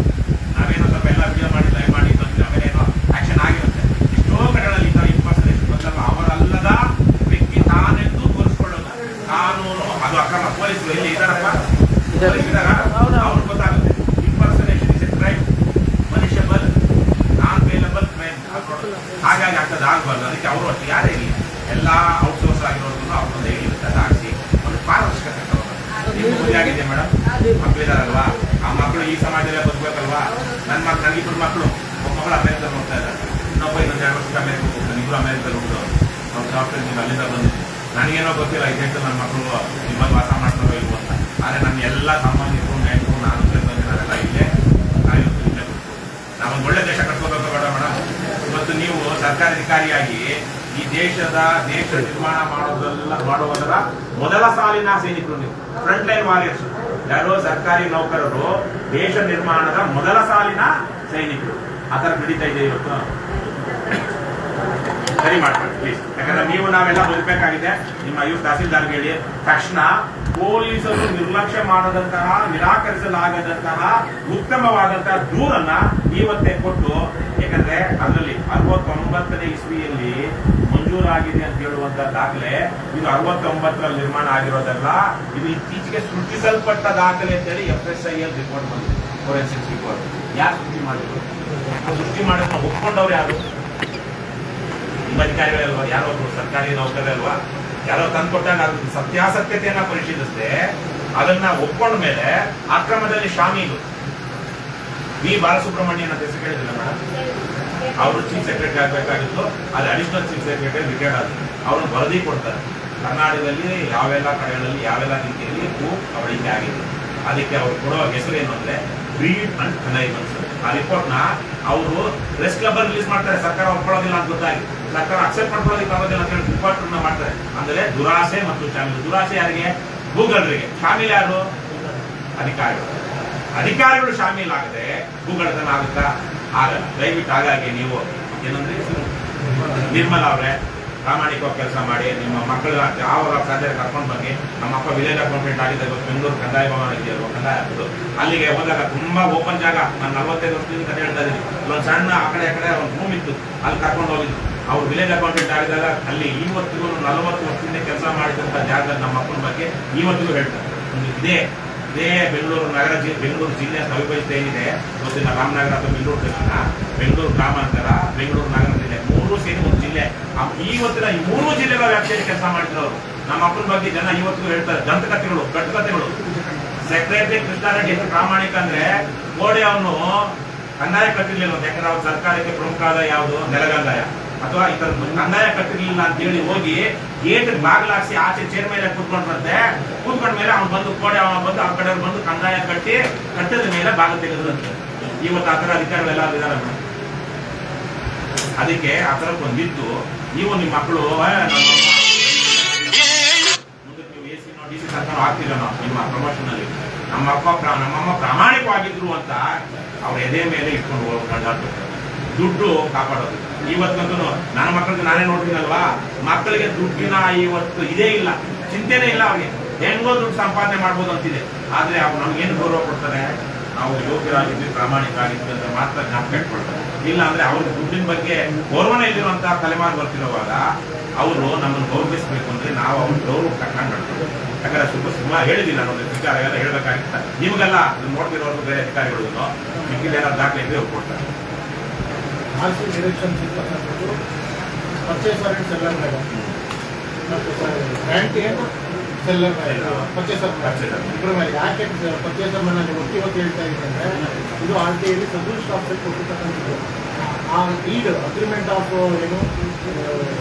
ನಾವೇನೋ ಸ್ವಲ್ಪ ಎಲ್ಲ ವಿಡಿಯೋ ಮಾಡಿ ಲೈವ್ ಮಾಡಿ ಬಂದ್ರೆ ಆಮೇಲೆ ಏನೋ ಆಕ್ಷನ್ ಆಗಿರುತ್ತೆ. ಎಷ್ಟೋ ಕಡೆಗಳಲ್ಲಿ ಇಂಪರ್ಸನೇಷನ್ ಬಂದಾಗ ಅವರಲ್ಲದ ವ್ಯಕ್ತಿ ತಾನೆಂದು ತೋರಿಸ್ಕೊಳ್ಳೋದು ಕಾನೂನು ಅದು ಅಕ್ರಮ. ಪೊಲೀಸರು ಎಲ್ಲಿ ಇದಾರಪ್ಪ, ಅವ್ರು ಗೊತ್ತಾಗುತ್ತೆ. Impersonation is A crime, punishable, non bailable crime. ಹಾಗಾಗಿ ಆಗ್ತದೆ, ಆಗಬಾರ್ದು. ಅದಕ್ಕೆ ಅವರು ಅಷ್ಟು ಯಾರೇ ಇಲ್ಲಿ ಎಲ್ಲ ಔಟ್ಸೋರ್ಸ್ ಆಗಿರೋದನ್ನು ಅವ್ರೊಂದು ಹೇಳಿರುತ್ತೆ. ಅದು ಹಾಕಿ ಒಂದು ಪಾರದರ್ಶಕತೆ ಆಗಿದೆ ಮೇಡಮ್. ಮಕ್ಕಳಿದಾರಲ್ವಾ, ಆ ಮಕ್ಕಳು ಈ ಸಮಾಜದಲ್ಲೇ ಬದುಕಬೇಕಲ್ವಾ. ನನಗಿಬ್ಬರು ಮಕ್ಕಳು, ಒಬ್ಬ ಮಕ್ಕಳು ಅಮೆರಿಕದಲ್ಲಿ ಹೋಗ್ತಾ ಇದ್ದಾರೆ, ಇನ್ನೊಬ್ಬ ಇನ್ನೊಂದು 2 ವರ್ಷಕ್ಕೆ ಅಮೆರಿಕ ಹೋಗ್ತಾನೆ. ಇಬ್ಬರು ಅಮೆರಿಕದಲ್ಲಿ ಹೋಗ್ತಾರೆ. ಅವ್ರು ಸಾಫ್ಟ್ವೇರ್ ನೀವು ಅಲ್ಲಿಂದ ಬಂದಿದ್ದೀವಿ. ನನಗೇನೋ ಗೊತ್ತಿಲ್ಲ ಇದೆಂಟು ನನ್ನ ಮಕ್ಕಳು ನಿಮ್ಮಲ್ಲಿ ವಾಸ ಮಾಡ್ತಾರೋ ಇಲ್ವೋ ಅಂತ. ಆದರೆ ನಮ್ಮ ಎಲ್ಲ ಸಾಮಾನ್ಯರು ನೆಂಟರು ನಾನು ಬಂದು ನಾವೆಲ್ಲ ಇಲ್ಲೇ ನಾವಿವತ್ತು ಇಲ್ಲೇ ನಾವೊಂದು ಒಳ್ಳೆ ದೇಶ ಕಟ್ಕೋಬೇಕು ಬೇಡ ಮೇಡಮ್. ಇವತ್ತು ನೀವು ಸರ್ಕಾರಿ ಅಧಿಕಾರಿಯಾಗಿ ಈ ದೇಶ ನಿರ್ಮಾಣ ಮಾಡುವುದರ ಮೊದಲ ಸಾಲಿನ ಸೈನಿಕರು ನೀವು, ಫ್ರಂಟ್ ಲೈನ್ ವಾರಿಯರ್ಸ್. ಯಾರು ಸರ್ಕಾರಿ ನೌಕರರು ದೇಶ ನಿರ್ಮಾಣದ ಮೊದಲ ಸಾಲಿನ ಸೈನಿಕರು. ಆ ಥರ ನಡೀತಾ ಇದೆ ಇವತ್ತು. ಸರಿ ಮಾಡ್ಕೊಳ್ಳಿ ಪ್ಲೀಸ್. ಯಾಕಂದ್ರೆ ನೀವು ನಾವೆಲ್ಲ ಬದುಕಬೇಕಾಗಿದೆ. ನಿಮ್ಮ ತಹಸೀಲ್ದಾರ್ಗೆ ಹೇಳಿ ತಕ್ಷಣ ಪೊಲೀಸರು ನಿರ್ಲಕ್ಷ್ಯ ಮಾಡದಂತಹ, ನಿರಾಕರಿಸಲಾಗದಂತಹ ಉತ್ತಮವಾದಂತಹ ದೂರನ್ನ ಇವತ್ತೇ ಕೊಟ್ಟು, ಯಾಕಂದ್ರೆ ಅದರಲ್ಲಿ 69ನೇ ಇಸ್ವಿಯಲ್ಲಿ ಮಂಜೂರಾಗಿದೆ ಅಂತ ಹೇಳುವಂತ ದಾಖಲೆ ಇದು 69ರಲ್ಲಿ ನಿರ್ಮಾಣ ಆಗಿರೋದಲ್ಲ. ಇದು ಇತ್ತೀಚೆಗೆ ಸೃಷ್ಟಿಸಲ್ಪಟ್ಟ ದಾಖಲೆ ಅಂತೇಳಿ FSIL ರಿಪೋರ್ಟ್ ಬಂದಿದೆ, ಫೋರೆನ್ಸಿಕ್ ರಿಪೋರ್ಟ್. ಯಾರು ಸೃಷ್ಟಿ ಮಾಡಿದ್ರು? ಸೃಷ್ಟಿ ಮಾಡೋದನ್ನ ಒಪ್ಕೊಂಡವ್ರು ಯಾರು? ನಿಮ್ಮ ಅಧಿಕಾರಿಗಳಲ್ವಾ? ಯಾರೋ ಒಬ್ರು ಸರ್ಕಾರಿ ನೌಕರೇ ಅಲ್ವಾ? ಯಾರೋ ತಂದ್ಕೊಟ್ಟಾಗ ಅದ್ರ ಸತ್ಯಾಸತ್ಯತೆಯನ್ನ ಪರಿಶೀಲಿಸದೆ ಅದನ್ನ ಒಪ್ಕೊಂಡ ಮೇಲೆ ಅಕ್ರಮದಲ್ಲಿ ಶಾಮೀಲು ವಿ ಬಾಲಸುಬ್ರಹ್ಮಣ್ಯನ್ ಅಂತ ಹೆಸರು ಕೇಳಿದಿಲ್ಲ ಮೇಡಮ್? ಅವರು ಚೀಫ್ ಸೆಕ್ರೆಟರಿ ಆಗಬೇಕಾಗಿತ್ತು. ಅದು ಅಡಿಷನಲ್ ಚೀಫ್ ಸೆಕ್ರೆಟರಿ ರಿಟೈರ್ಡ್ ಆದ್ರು. ಅವ್ರನ್ನ ವರದಿ ಕೊಡ್ತಾರೆ, ಕರ್ನಾಟಕದಲ್ಲಿ ಯಾವೆಲ್ಲ ಕಡೆಗಳಲ್ಲಿ ಯಾವೆಲ್ಲ ರೀತಿಯಲ್ಲಿ ಅವಳಿಕೆ ಆಗಿದೆ. ಅದಕ್ಕೆ ಅವ್ರು ಕೊಡುವ ಹೆಸರು ಏನು ಅಂದ್ರೆ ಬ್ರೀಡ್ ಅಂಡ್ ಕನೈವನ್ಸ್. ಆ ರಿಪೋರ್ಟ್ನ ಅವರು ಪ್ರೆಸ್ ಕ್ಲಬ್ ಅಲ್ಲಿ ರಿಲೀಸ್ ಮಾಡ್ತಾರೆ. ಸರ್ಕಾರ ಒಪ್ಕೊಳ್ಳೋದಿಲ್ಲ ಅಂತ ಗೊತ್ತಾಗಿ, ಸರ್ಕಾರ ಅಕ್ಸೆಪ್ಟ್ ಮಾಡ್ಕೊಳ್ಳೋದಕ್ಕೆ ಆಗೋದಿಲ್ಲ ಅಂತ ಹೇಳಿ ರಿಪೋರ್ಟ್ ಮಾಡ್ತಾರೆ. ಅಂದ್ರೆ ದುರಾಸೆ ಮತ್ತು ಶಾಮೀಲು. ದುರಾಸೆ ಯಾರಿಗೆ? ಗೂಗಲ್ರಿಗೆ. ಶಾಮೀಲ್ ಯಾರು? ಅಧಿಕಾರಿಗಳು ಶಾಮೀಲಾಗದೆ ಗೂಗಲ್ತನ ಆಗುತ್ತಾ? ಆಗಲ್ಲ. ದಯವಿಟ್ಟು ಹಾಗಾಗಿ ನೀವು ಏನಂದ್ರೆ ನಿರ್ಮಲಾ ಅವರೇ ಪ್ರಾಮಾಣಿಕವಾಗಿ ಕೆಲಸ ಮಾಡಿ, ನಿಮ್ಮ ಮಕ್ಕಳ ಯಾವ ಸಾಧ್ಯ ಕರ್ಕೊಂಡು ಬನ್ನಿ. ನಮ್ಮ ಅಪ್ಪ ವಿಲೇಜ್ ಅಕೌಂಟೆಂಟ್ ಆಗಿದ್ದ ಬೆಂಗಳೂರು ಕಂದಾಯ ಭವನ ಇದೆಯಲ್ವ, ಕಂದಾಯ ಹಾಕೋದು, ಅಲ್ಲಿಗೆ ಹೋದಾಗ ತುಂಬಾ ಓಪನ್ ಜಾಗ. ನಾನು 45 ವರ್ಷದಿಂದ ಕತೆ ಹೇಳ್ತಾ ಇದ್ದೀನಿ. ಒಂದು ಸಣ್ಣ ಆ ಕಡೆ ಒಂದು ರೂಮ್ ಇತ್ತು, ಅಲ್ಲಿ ಕರ್ಕೊಂಡು ಹೋಗಿದ್ದು. ಅವ್ರು ವಿಲೇಜ್ ಅಕೌಂಟೆಂಟ್ ಆಗಿದ್ದಾಗ ಅಲ್ಲಿ ಇವತ್ತಿಗೂ 40 ವರ್ಷದಿಂದ ಕೆಲಸ ಮಾಡಿದಂಥ ಜಾಗದಲ್ಲಿ ನಮ್ಮ ಮಕ್ಕಳ ಬಗ್ಗೆ ಇವತ್ತಿಗೂ ಹೇಳ್ತಾರೆ. ಇದೇ ಬೆಂಗಳೂರು ನಗರ ಬೆಂಗಳೂರು ಜಿಲ್ಲೆ ಅವಿಭಜಿತ ಏನಿದೆ ಗೊತ್ತಿಲ್ಲ, ರಾಮನಗರ ಅಥವಾ ಬೆಂಗಳೂರು ದಕ್ಷಿಣ, ಬೆಂಗಳೂರು ಗ್ರಾಮಾಂತರ, ಬೆಂಗಳೂರು ನಗರ ಜಿಲ್ಲೆ 3 ಸೇರಿ ಒಂದು ಜಿಲ್ಲೆ. ಇವತ್ತಿನ ಈ 3 ಜಿಲ್ಲೆಗಳ ವ್ಯಾಪ್ತಿಯಲ್ಲಿ ಕೆಲಸ ಮಾಡಿದ್ರು ಅವರು. ನಮ್ಮ ಮಕ್ಕಳ ಬಗ್ಗೆ ಜನ ಇವತ್ತಿಗೂ ಹೇಳ್ತಾರೆ. ದಂತಕಥೆಗಳು, ಕಟ್ಟುಕಥೆಗಳು. ಸೆಕ್ರೆಟರಿ ಕೃಷ್ಣಾರೆಡ್ಡಿ ಎಷ್ಟು ಪ್ರಾಮಾಣಿಕ ಅಂದ್ರೆ, ಗೋಡೆ ಅವನು ಕಂದಾಯ ಕಟ್ಟಿರ್ಲಿಲ್ಲ. ಯಾಕಂದ್ರೆ ಅವ್ರ ಸರ್ಕಾರಕ್ಕೆ ಪ್ರಮುಖ ಆದಾಯ ಯಾವುದು? ನೆಲಗಂದಾಯ. ಅಥವಾ ಈ ತರ ಕಂದಾಯ ಕಟ್ಟಿರ್ಲಿಲ್ಲ ಅಂತ ಹೇಳಿ ಹೋಗಿ ಗೇಟ್ ಬಾಗಿಲಾಕ್ಸಿ ಆಚೆ ಚೇರ್ ಮೇಲೆ ಕೂತ್ಕೊಂಡ್ಬಂತೆ. ಕೂತ್ಕೊಂಡ್ಮೇಲೆ ಅವ್ನು ಬಂದು ಕೋಡೆ ಅವನ ಬಂದು ಆ ಕಡೆ ಬಂದು ಕಂದಾಯ ಕಟ್ಟಿದ ಮೇಲೆ ಬಾಗಿಲು ತೆಗೆದಂತೆ. ಇವತ್ತು ಆ ತರ ಅಧಿಕಾರಿಗಳೆಲ್ಲ ಇದ್ದಾರೆ. ಅದಕ್ಕೆ ಆ ತರ ಬಂದಿದ್ದು ನೀವು ನಿಮ್ಮ ಮಕ್ಕಳು ಮುಂದಕ್ಕೆ ನೀವು AC DC ಸರ್ಕಾರ ಆಗ್ತಿಲ್ಲ. ನಾವು ನಿಮ್ಮ ಪ್ರಮೋಷನ್ ಅಲ್ಲಿ ನಮ್ಮಮ್ಮ ಪ್ರಾಮಾಣಿಕವಾಗಿದ್ರು ಅಂತ ಅವ್ರ ಎದೆ ಮೇಲೆ ಇಟ್ಕೊಂಡು ಹೋಗ್ಕೊಂಡು ದುಡ್ಡು ಕಾಪಾಡೋದು. ಇವತ್ತಂತೂ ನನ್ನ ಮಕ್ಕಳಿಗೆ ನಾನೇ ನೋಡ್ತೀನಲ್ವಾ, ಮಕ್ಕಳಿಗೆ ದುಡ್ಡಿನ ಇವತ್ತು ಇದೇ ಇಲ್ಲ, ಚಿಂತೆನೇ ಇಲ್ಲ. ಅವ್ರಿಗೆ ಹೆಂಗೋ ದುಡ್ಡು ಸಂಪಾದನೆ ಮಾಡ್ಬೋದು ಅಂತಿದೆ. ಆದ್ರೆ ಅವ್ರು ನಮ್ಗೇನು ಗೌರವ ಕೊಡ್ತಾರೆ? ನಾವು ಯೋಗ್ಯರಾಗಿದ್ವಿ, ಪ್ರಾಮಾಣಿಕರಾಗಿದ್ವಿ ಅಂತ ಮಾತ್ರ ಜ್ಞಾಪಕ ಇಟ್ಕೊಳ್ತಾರೆ. ಇಲ್ಲ ಅಂದ್ರೆ ಅವ್ರಿಗೆ ದುಡ್ಡಿನ ಬಗ್ಗೆ ಗೌರವನೇ ಇಲ್ಲಿರುವಂತಹ ತಲೆಮಾರು ಬರ್ತಿರುವಾಗ ಅವರು ನಮ್ಮನ್ನು ಗೌರವಿಸಬೇಕು ಅಂದ್ರೆ ನಾವು ಅವ್ರ ಗೌರವ ತಗೊಂಡು ಮಾಡ್ತೀವಿ. ಯಾಕಂದ್ರೆ ಸುಮ್ಮನೆ ಹೇಳಿದ್ದೀನಿ ನಾನು ಒಂದು ವಿಚಾರ ಎಲ್ಲ ಹೇಳ್ಬೇಕಾಗಿತ್ತ. ನಿಮಗೆಲ್ಲ ನೋಡ್ತಿರೋರು ಬೇರೆ ಅಧಿಕಾರಿಗಳು ಮಿಕ್ಕಿದೆಲ್ಲ ದಾಖಲೆ ಇದ್ರೆ ಕೊಡ್ತಾರೆ. ಆರ್ಸಿ ಡಿರೆಕ್ಷನ್ಸ್ ಇರ್ತಕ್ಕಂಥದ್ದು ಪರ್ಚೇಸ್ ವಾರೆಂಟ್ಸ್ ಎಲ್ಲ ಗ್ರ್ಯಾಂಟ್ ಏನು ಸೆಲ್ಲರ್ Seller. Purchaser Purchaser. ಇಬ್ಬರ ಮೇಲೆ ಯಾಕೆ ಪರ್ಚೇಸರ್ ಮೇಲೆ ಒತ್ತಿ ಹೇಳ್ತಾ ಇದ್ದೀನಿ ಅಂದ್ರೆ ಇದು RTI ಸದೃಢ ಸ್ಟಾಕ್ ಸೆಟ್ ಕೊಟ್ಟಿರ್ತಕ್ಕಂಥದ್ದು. ಆ ಲೀಡ್ ಅಗ್ರಿಮೆಂಟ್ ಆಫ್ ಏನು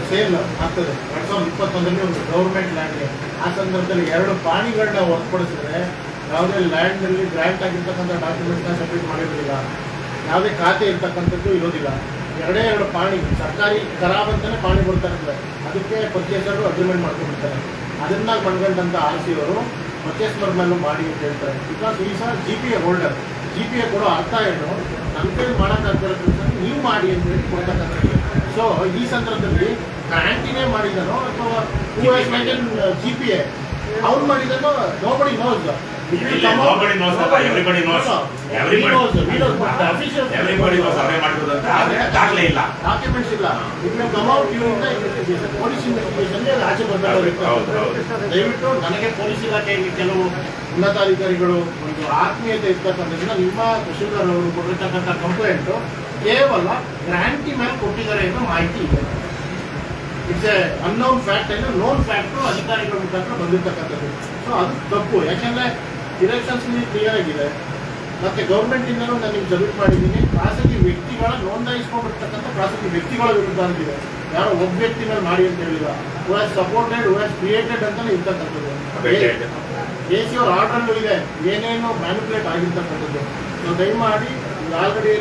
ಸೇಲ್ ಆಗ್ತದೆ 2021 ಒಂದು ಗೌರ್ಮೆಂಟ್ ಲ್ಯಾಂಡ್ಗೆ. ಆ ಸಂದರ್ಭದಲ್ಲಿ 2 ಪಾಣಿಗಳನ್ನ ಹೊರತುಪಡಿಸಿದ್ರೆ ಯಾವುದೇ ಲ್ಯಾಂಡ್ನಲ್ಲಿ ಗ್ರ್ಯಾಂಟ್ ಆಗಿರ್ತಕ್ಕಂಥ ಡಾಕ್ಯುಮೆಂಟ್ನ ಸಬ್ಮಿಟ್ ಮಾಡಿರೋದಿಲ್ಲ, ಯಾವುದೇ ಖಾತೆ ಇರ್ತಕ್ಕಂಥದ್ದು ಇರೋದಿಲ್ಲ. 2 ಪಾಣಿ ಸರ್ಕಾರಿ ಖರಾಬ್ ಅಂತಾನೆ ಪಾಣಿ ಬರ್ತಾ ಇರ್ತದೆ, ಅದಕ್ಕೆ ಪರ್ಚೇಸರು ಅಗ್ರಿಮೆಂಟ್ ಮಾಡ್ಕೊಂಡಿರ್ತಾರೆ. ಅದನ್ನ ಮನ್ಗಂಡಂತ RC ಅವರು ಪರ್ಚೇಸರ್ ಮೇಲೂ ಮಾಡಿ ಅಂತ ಹೇಳ್ತಾರೆ. ಬಿಕಾಸ್ ಈ ಸಹ GPA ಹೋಲ್ಡರ್. GPA ಕೊಡೋ ಅರ್ಥ ಏನು, ನನ್ನ ಕೈಲಿ ಮಾಡೋಕ್ಕಾಗ್ತಿರೋ ಕೆಲಸ ನೀವು ಮಾಡಿ ಅಂತ ಹೇಳಿ ಕೊಡ್ತಕ್ಕಂಥದ್ದು. ಸೊ ಈ ಸಂದರ್ಭದಲ್ಲಿ ಗ್ರಾಂಟಿನೇ ಮಾಡಿದನೋ ಅಥವಾ GPA ಅವ್ರು ಮಾಡಿದನೋ nobody knows. Nobody knows ಅಲ್ಲ, everybody knows. Everybody knows ಅವರೇ ಮಾಡಿರೋದು ಅಂತ, ಆದ್ರೆ ದಾಖಲೆ ಇಲ್ಲ, ಡಾಕ್ಯುಮೆಂಟ್ಸ್ ಇಲ್ಲ. It will come out during the investigation. Police investigation ಆಚೆ ಬರ್ತಾರೆ. ದಯವಿಟ್ಟು ನನಗೆ ಪೊಲೀಸ್ ಇಲಾಖೆಯಲ್ಲಿ ಕೆಲವು ಉನ್ನತಾಧಿಕಾರಿಗಳು ಒಂದು ಆತ್ಮೀಯತೆ ಇರ್ತಕ್ಕಂಥದ್ದನ್ನ ನಿಮ್ಮ ತಹಶೀಲ್ದಾರ್ ಅವರು ಕೊಟ್ಟಿರ್ತಕ್ಕಂಥ ಕಂಪ್ಲೇಂಟು ಕೇವಲ ಗ್ರಾಂಟಿ ಮೇಲೆ ಕೊಟ್ಟಿದ್ದಾರೆ ಅನ್ನೋ ಮಾಹಿತಿ ಇದೆ. ಇಟ್ಸ್ ಎ ಅನ್ನೌನ್ ಫ್ಯಾಕ್ಟ್ ಏನು ನೋನ್ ಫ್ಯಾಕ್ಟು ಅಧಿಕಾರಿಗಳ ಮುಖಾಂತರ ಬಂದಿರ್ತಕ್ಕಂಥದ್ದು. ಸೊ ಅದು ತಪ್ಪು. ಯಾಕೆಂದ್ರೆ ಡಿರೆಕ್ಷನ್ಸ್ ಕ್ಲಿಯರ್ ಆಗಿದೆ. ಮತ್ತೆ ಗೌರ್ಮೆಂಟ್ ಇಂದನೂ ನಾನು ನಿಮ್ಗೆ ಸಬ್ಮಿಟ್ ಮಾಡಿದ್ದೀನಿ. ಖಾಸಗಿ ವ್ಯಕ್ತಿಗಳ ನೋಂದಾಯಿಸ್ಕೊಂಡಿರ್ತಕ್ಕಂಥ ಖಾಸಗಿ ವ್ಯಕ್ತಿಗಳ ವಿರುದ್ಧ ಅಂತಿದೆ. ಯಾರೋ ಒಬ್ಬ ವ್ಯಕ್ತಿ ಮೇಲೆ ಮಾಡಿ ಅಂತ ಹೇಳಿಲ್ಲ. Who has supported, who has created ಅಂತಾನೆ ಇರ್ತಕ್ಕಂಥದ್ದು. AC ಅವ್ರ ಆರ್ಡರ್ಲ್ಲೂ ಇದೆ ಏನೇನು ಮ್ಯಾನಿಪುಲೇಟ್ ಆಗಿರ್ತಕ್ಕಂಥದ್ದು. ಸೊ ದಯಮಾಡಿ ಆಲ್ರೆಡಿ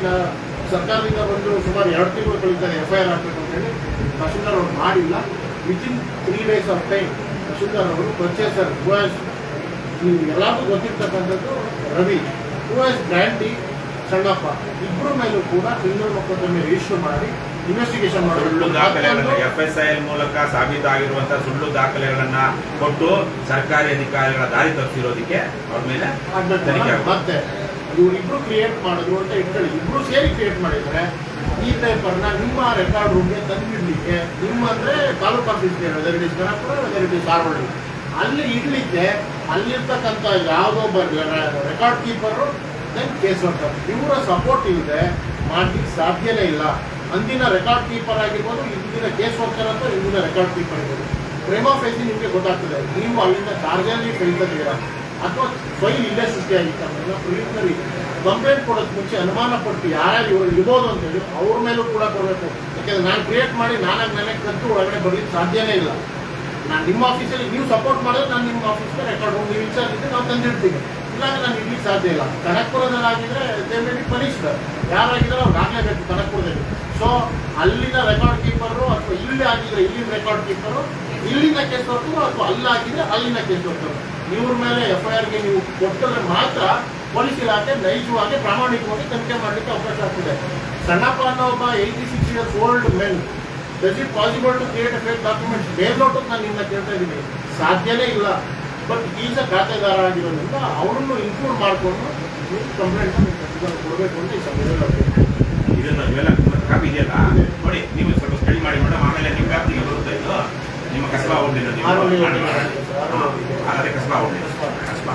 ಸರ್ಕಾರದಿಂದ ಬಂದು ಸುಮಾರು 2 ತಿಂಗಳು ಕಳೀತಾರೆ FIR ಹಾಕಬೇಕು ಅಂತ ಹೇಳಿ. ತಹಶೀಲ್ದಾರ್ ಅವರು ಮಾಡಿಲ್ಲ. Within 3 days of time tahsildar ಅವರು ಪರ್ಚೇಸರ್ ಹೂ ಹ್ಯಾಸ್, ನೀವು ಎಲ್ಲರಿಗೂ ಗೊತ್ತಿರ್ತಕ್ಕಂಥದ್ದು ರವಿ, ಹೂ ಹ್ಯಾಸ್ ಗ್ರಾಂಟಿ ಸಣ್ಣಪ್ಪ, ಇಬ್ಬರ ಮೇಲೂ ಕೂಡ ಕ್ರಿಮಿನಲ್ ಮೊಕದ್ದಮೆ ರಿಜಿಸ್ಟರ್ ಮಾಡಿ ಇನ್ವೆಸ್ಟಿಗೇಷನ್ ಸುಳ್ಳು ದಾಖಲೆಗಳನ್ನ ಮಾಡಿ FSIL ಮೂಲಕ ಸಾಬೀತಾಗಿರುವಂತಹ ಸುಳ್ಳು ದಾಖಲೆಗಳನ್ನ ಕೊಟ್ಟು ಸರ್ಕಾರಿ ಅಧಿಕಾರಿಗಳ ದಾರಿ ತಪ್ಪಿರೋದಕ್ಕೆ ಅವ್ರ ಮೇಲೆ ತನಿಖೆ ಆಗುತ್ತೆ. ಮತ್ತೆ ಇವರಿಬ್ರು ಕ್ರಿಯೇಟ್ ಮಾಡಿದ್ರು ಅಂತ ಇಟ್ಕೊಳ್ಳಿ. ಇಬ್ರು ಸೇರಿ ಕ್ರಿಯೇಟ್ ಮಾಡಿದ್ರೆ ಈ ಪೇಪರ್ನ ನಿಮ್ಮ ರೆಕಾರ್ಡ್ ರೂಮ್ಗೆ ತಂದಿಡ್ಲಿಕ್ಕೆ, ನಿಮ್ಮ ಅಂದ್ರೆ ತಾಲೂಕು ಆಫೀಸ್ಗೆ whether it Kanakapura whether it Sarvalli ಅಲ್ಲಿ ಇಡ್ಲಿಕ್ಕೆ ಅಲ್ಲಿರ್ತಕ್ಕಂಥ ಯಾವುದೋ record keeper then case worker ಇವರ ಸಪೋರ್ಟ್ ಇಲ್ಲದೆ ಮಾಡ್ಲಿಕ್ಕೆ ಸಾಧ್ಯನೇ ಇಲ್ಲ. ಅಂದಿನ ರೆಕಾರ್ಡ್ ಕೀಪರ್ ಆಗಿರ್ಬೋದು, ಇಂದಿನ ಕೇಸ್ ವರ್ಕರ್ ಅಂತ ಇಂದಿನ ರೆಕಾರ್ಡ್ ಕೀಪರ್ ಇರ್ಬೋದು. ಪ್ರೇಮಾ ಫೇಸಿ ನಿಮಗೆ ಗೊತ್ತಾಗ್ತದೆ ನೀವು ಅಲ್ಲಿಂದ ಚಾರ್ಜಲ್ಲಿ ಕಳೀತಿದ್ದೀರಾ ಅಥವಾ ಫೈಲ್ ಇಲ್ಲೇ ಸೃಷ್ಟಿಯಾಗಿತ್ತು ಅಂದ್ರೆ ಪ್ರಿಲಿಮಿನರಿ ಕಂಪ್ಲೇಂಟ್ ಕೊಡೋಕ್ಕೆ ಮುಂಚೆ ಅನುಮಾನ ಪಟ್ಟು ಯಾರ್ಯಾರು ಇವರು ಇರ್ಬೋದು ಅಂತೇಳಿ ಅವ್ರ ಮೇಲೂ ಕೂಡ ಕೊಡಬೇಕು. ಯಾಕೆಂದ್ರೆ ನಾನು ಕ್ರಿಯೇಟ್ ಮಾಡಿ ನಾನಾಗಿ ನನಗೆ ಕಂತು ಒಳಗಡೆ ಬರ್ಲಿಕ್ಕೆ ಸಾಧ್ಯನೇ ಇಲ್ಲ. ನಾನು ನಿಮ್ಮ ಆಫೀಸಲ್ಲಿ ನೀವು ಸಪೋರ್ಟ್ ಮಾಡಿದ್ರೆ ನಾನು ನಿಮ್ಮ ಆಫೀಸ್ಗೆ ರೆಕಾರ್ಡ್ ಹೋಗಿ ನೀವು ವಿಚಾರ ಇದ್ದು ನಾವು ತಂದಿರ್ತೀವಿ. ಇಲ್ಲಾಂದ್ರೆ ನಾನು ಇಡ್ಲಿಕ್ಕೆ ಸಾಧ್ಯ ಇಲ್ಲ. ಕನಕಪುರದಲ್ಲಿ ಆಗಿದ್ರೆ ದೇವೇಡಿ ಪರೀಕ್ಷೆ ಯಾರಾಗಿದ್ರೆ ಅವ್ರು ಆಗಲೇಬೇಕು ಕನಕಪುರದಲ್ಲಿ. ಸೊ ಅಲ್ಲಿನ ರೆಕಾರ್ಡ್ ಕೀಪರು ಅಥವಾ ಇಲ್ಲಿ ಆಗಿದ್ರೆ ಇಲ್ಲಿನ ರೆಕಾರ್ಡ್ ಕೀಪರು ಇಲ್ಲಿನ ಕೇಸ್ ಹೊರತು ಅಥವಾ ಅಲ್ಲಾಗಿದ್ರೆ ಅಲ್ಲಿನ ಕೇಸ್ ಹೊರತು ಇವ್ರ ಮೇಲೆ FIRಗೆ ನೀವು ಕೊಟ್ಟರೆ ಮಾತ್ರ ಪೊಲೀಸ್ ಇಲಾಖೆ ನೈಜವಾಗಿ ಪ್ರಾಮಾಣಿಕವಾಗಿ ತನಿಖೆ ಮಾಡಲಿಕ್ಕೆ ಅವಕಾಶ ಆಗ್ತದೆ. ಸಣ್ಣಪ್ಪ ಅನ್ನೋ ಒಬ್ಬ 86 years old men, does it possible to create fake documents? ಬೇರ್ನೋಟು ನಾನು ನಿನ್ನ ಕೇಳ್ತಾ ಇದ್ದೀನಿ, ಸಾಧ್ಯನೇ ಇಲ್ಲ. ಬಟ್ ಈಸ ಖಾತೆದಾರ ಆಗಿರೋದ್ರಿಂದ ಅವರನ್ನು ಇನ್ಕ್ಲೂಡ್ ಮಾಡಿಕೊಂಡು ನೀವು ಕಂಪ್ಲೇಂಟ್ ಕೊಡಬೇಕು ಅಂತ ಈ ಸಮಯದಲ್ಲಿ ಇದನ್ನ ಇವೆಲ್ಲ ಕಾಪಿ ಇದೆಯಲ್ಲ ನೋಡಿ, ನೀವು ಸ್ವಲ್ಪ ಸ್ಟಡಿ ಮಾಡಿ ಮೇಡಮ್, ಆಮೇಲೆ ನಿಮ್ಮ ವ್ಯಾಪ್ತಿಗೆ ಬರುತ್ತೆ. ಇದು ನಿಮ್ಮ ಕಸಬಾ ಹೋಗ್ಲಿಲ್ಲ, ಅದೇ ಕಸಬಾ ಹೋಗ್ಲಿಲ್ಲ, ಕಸಬಾ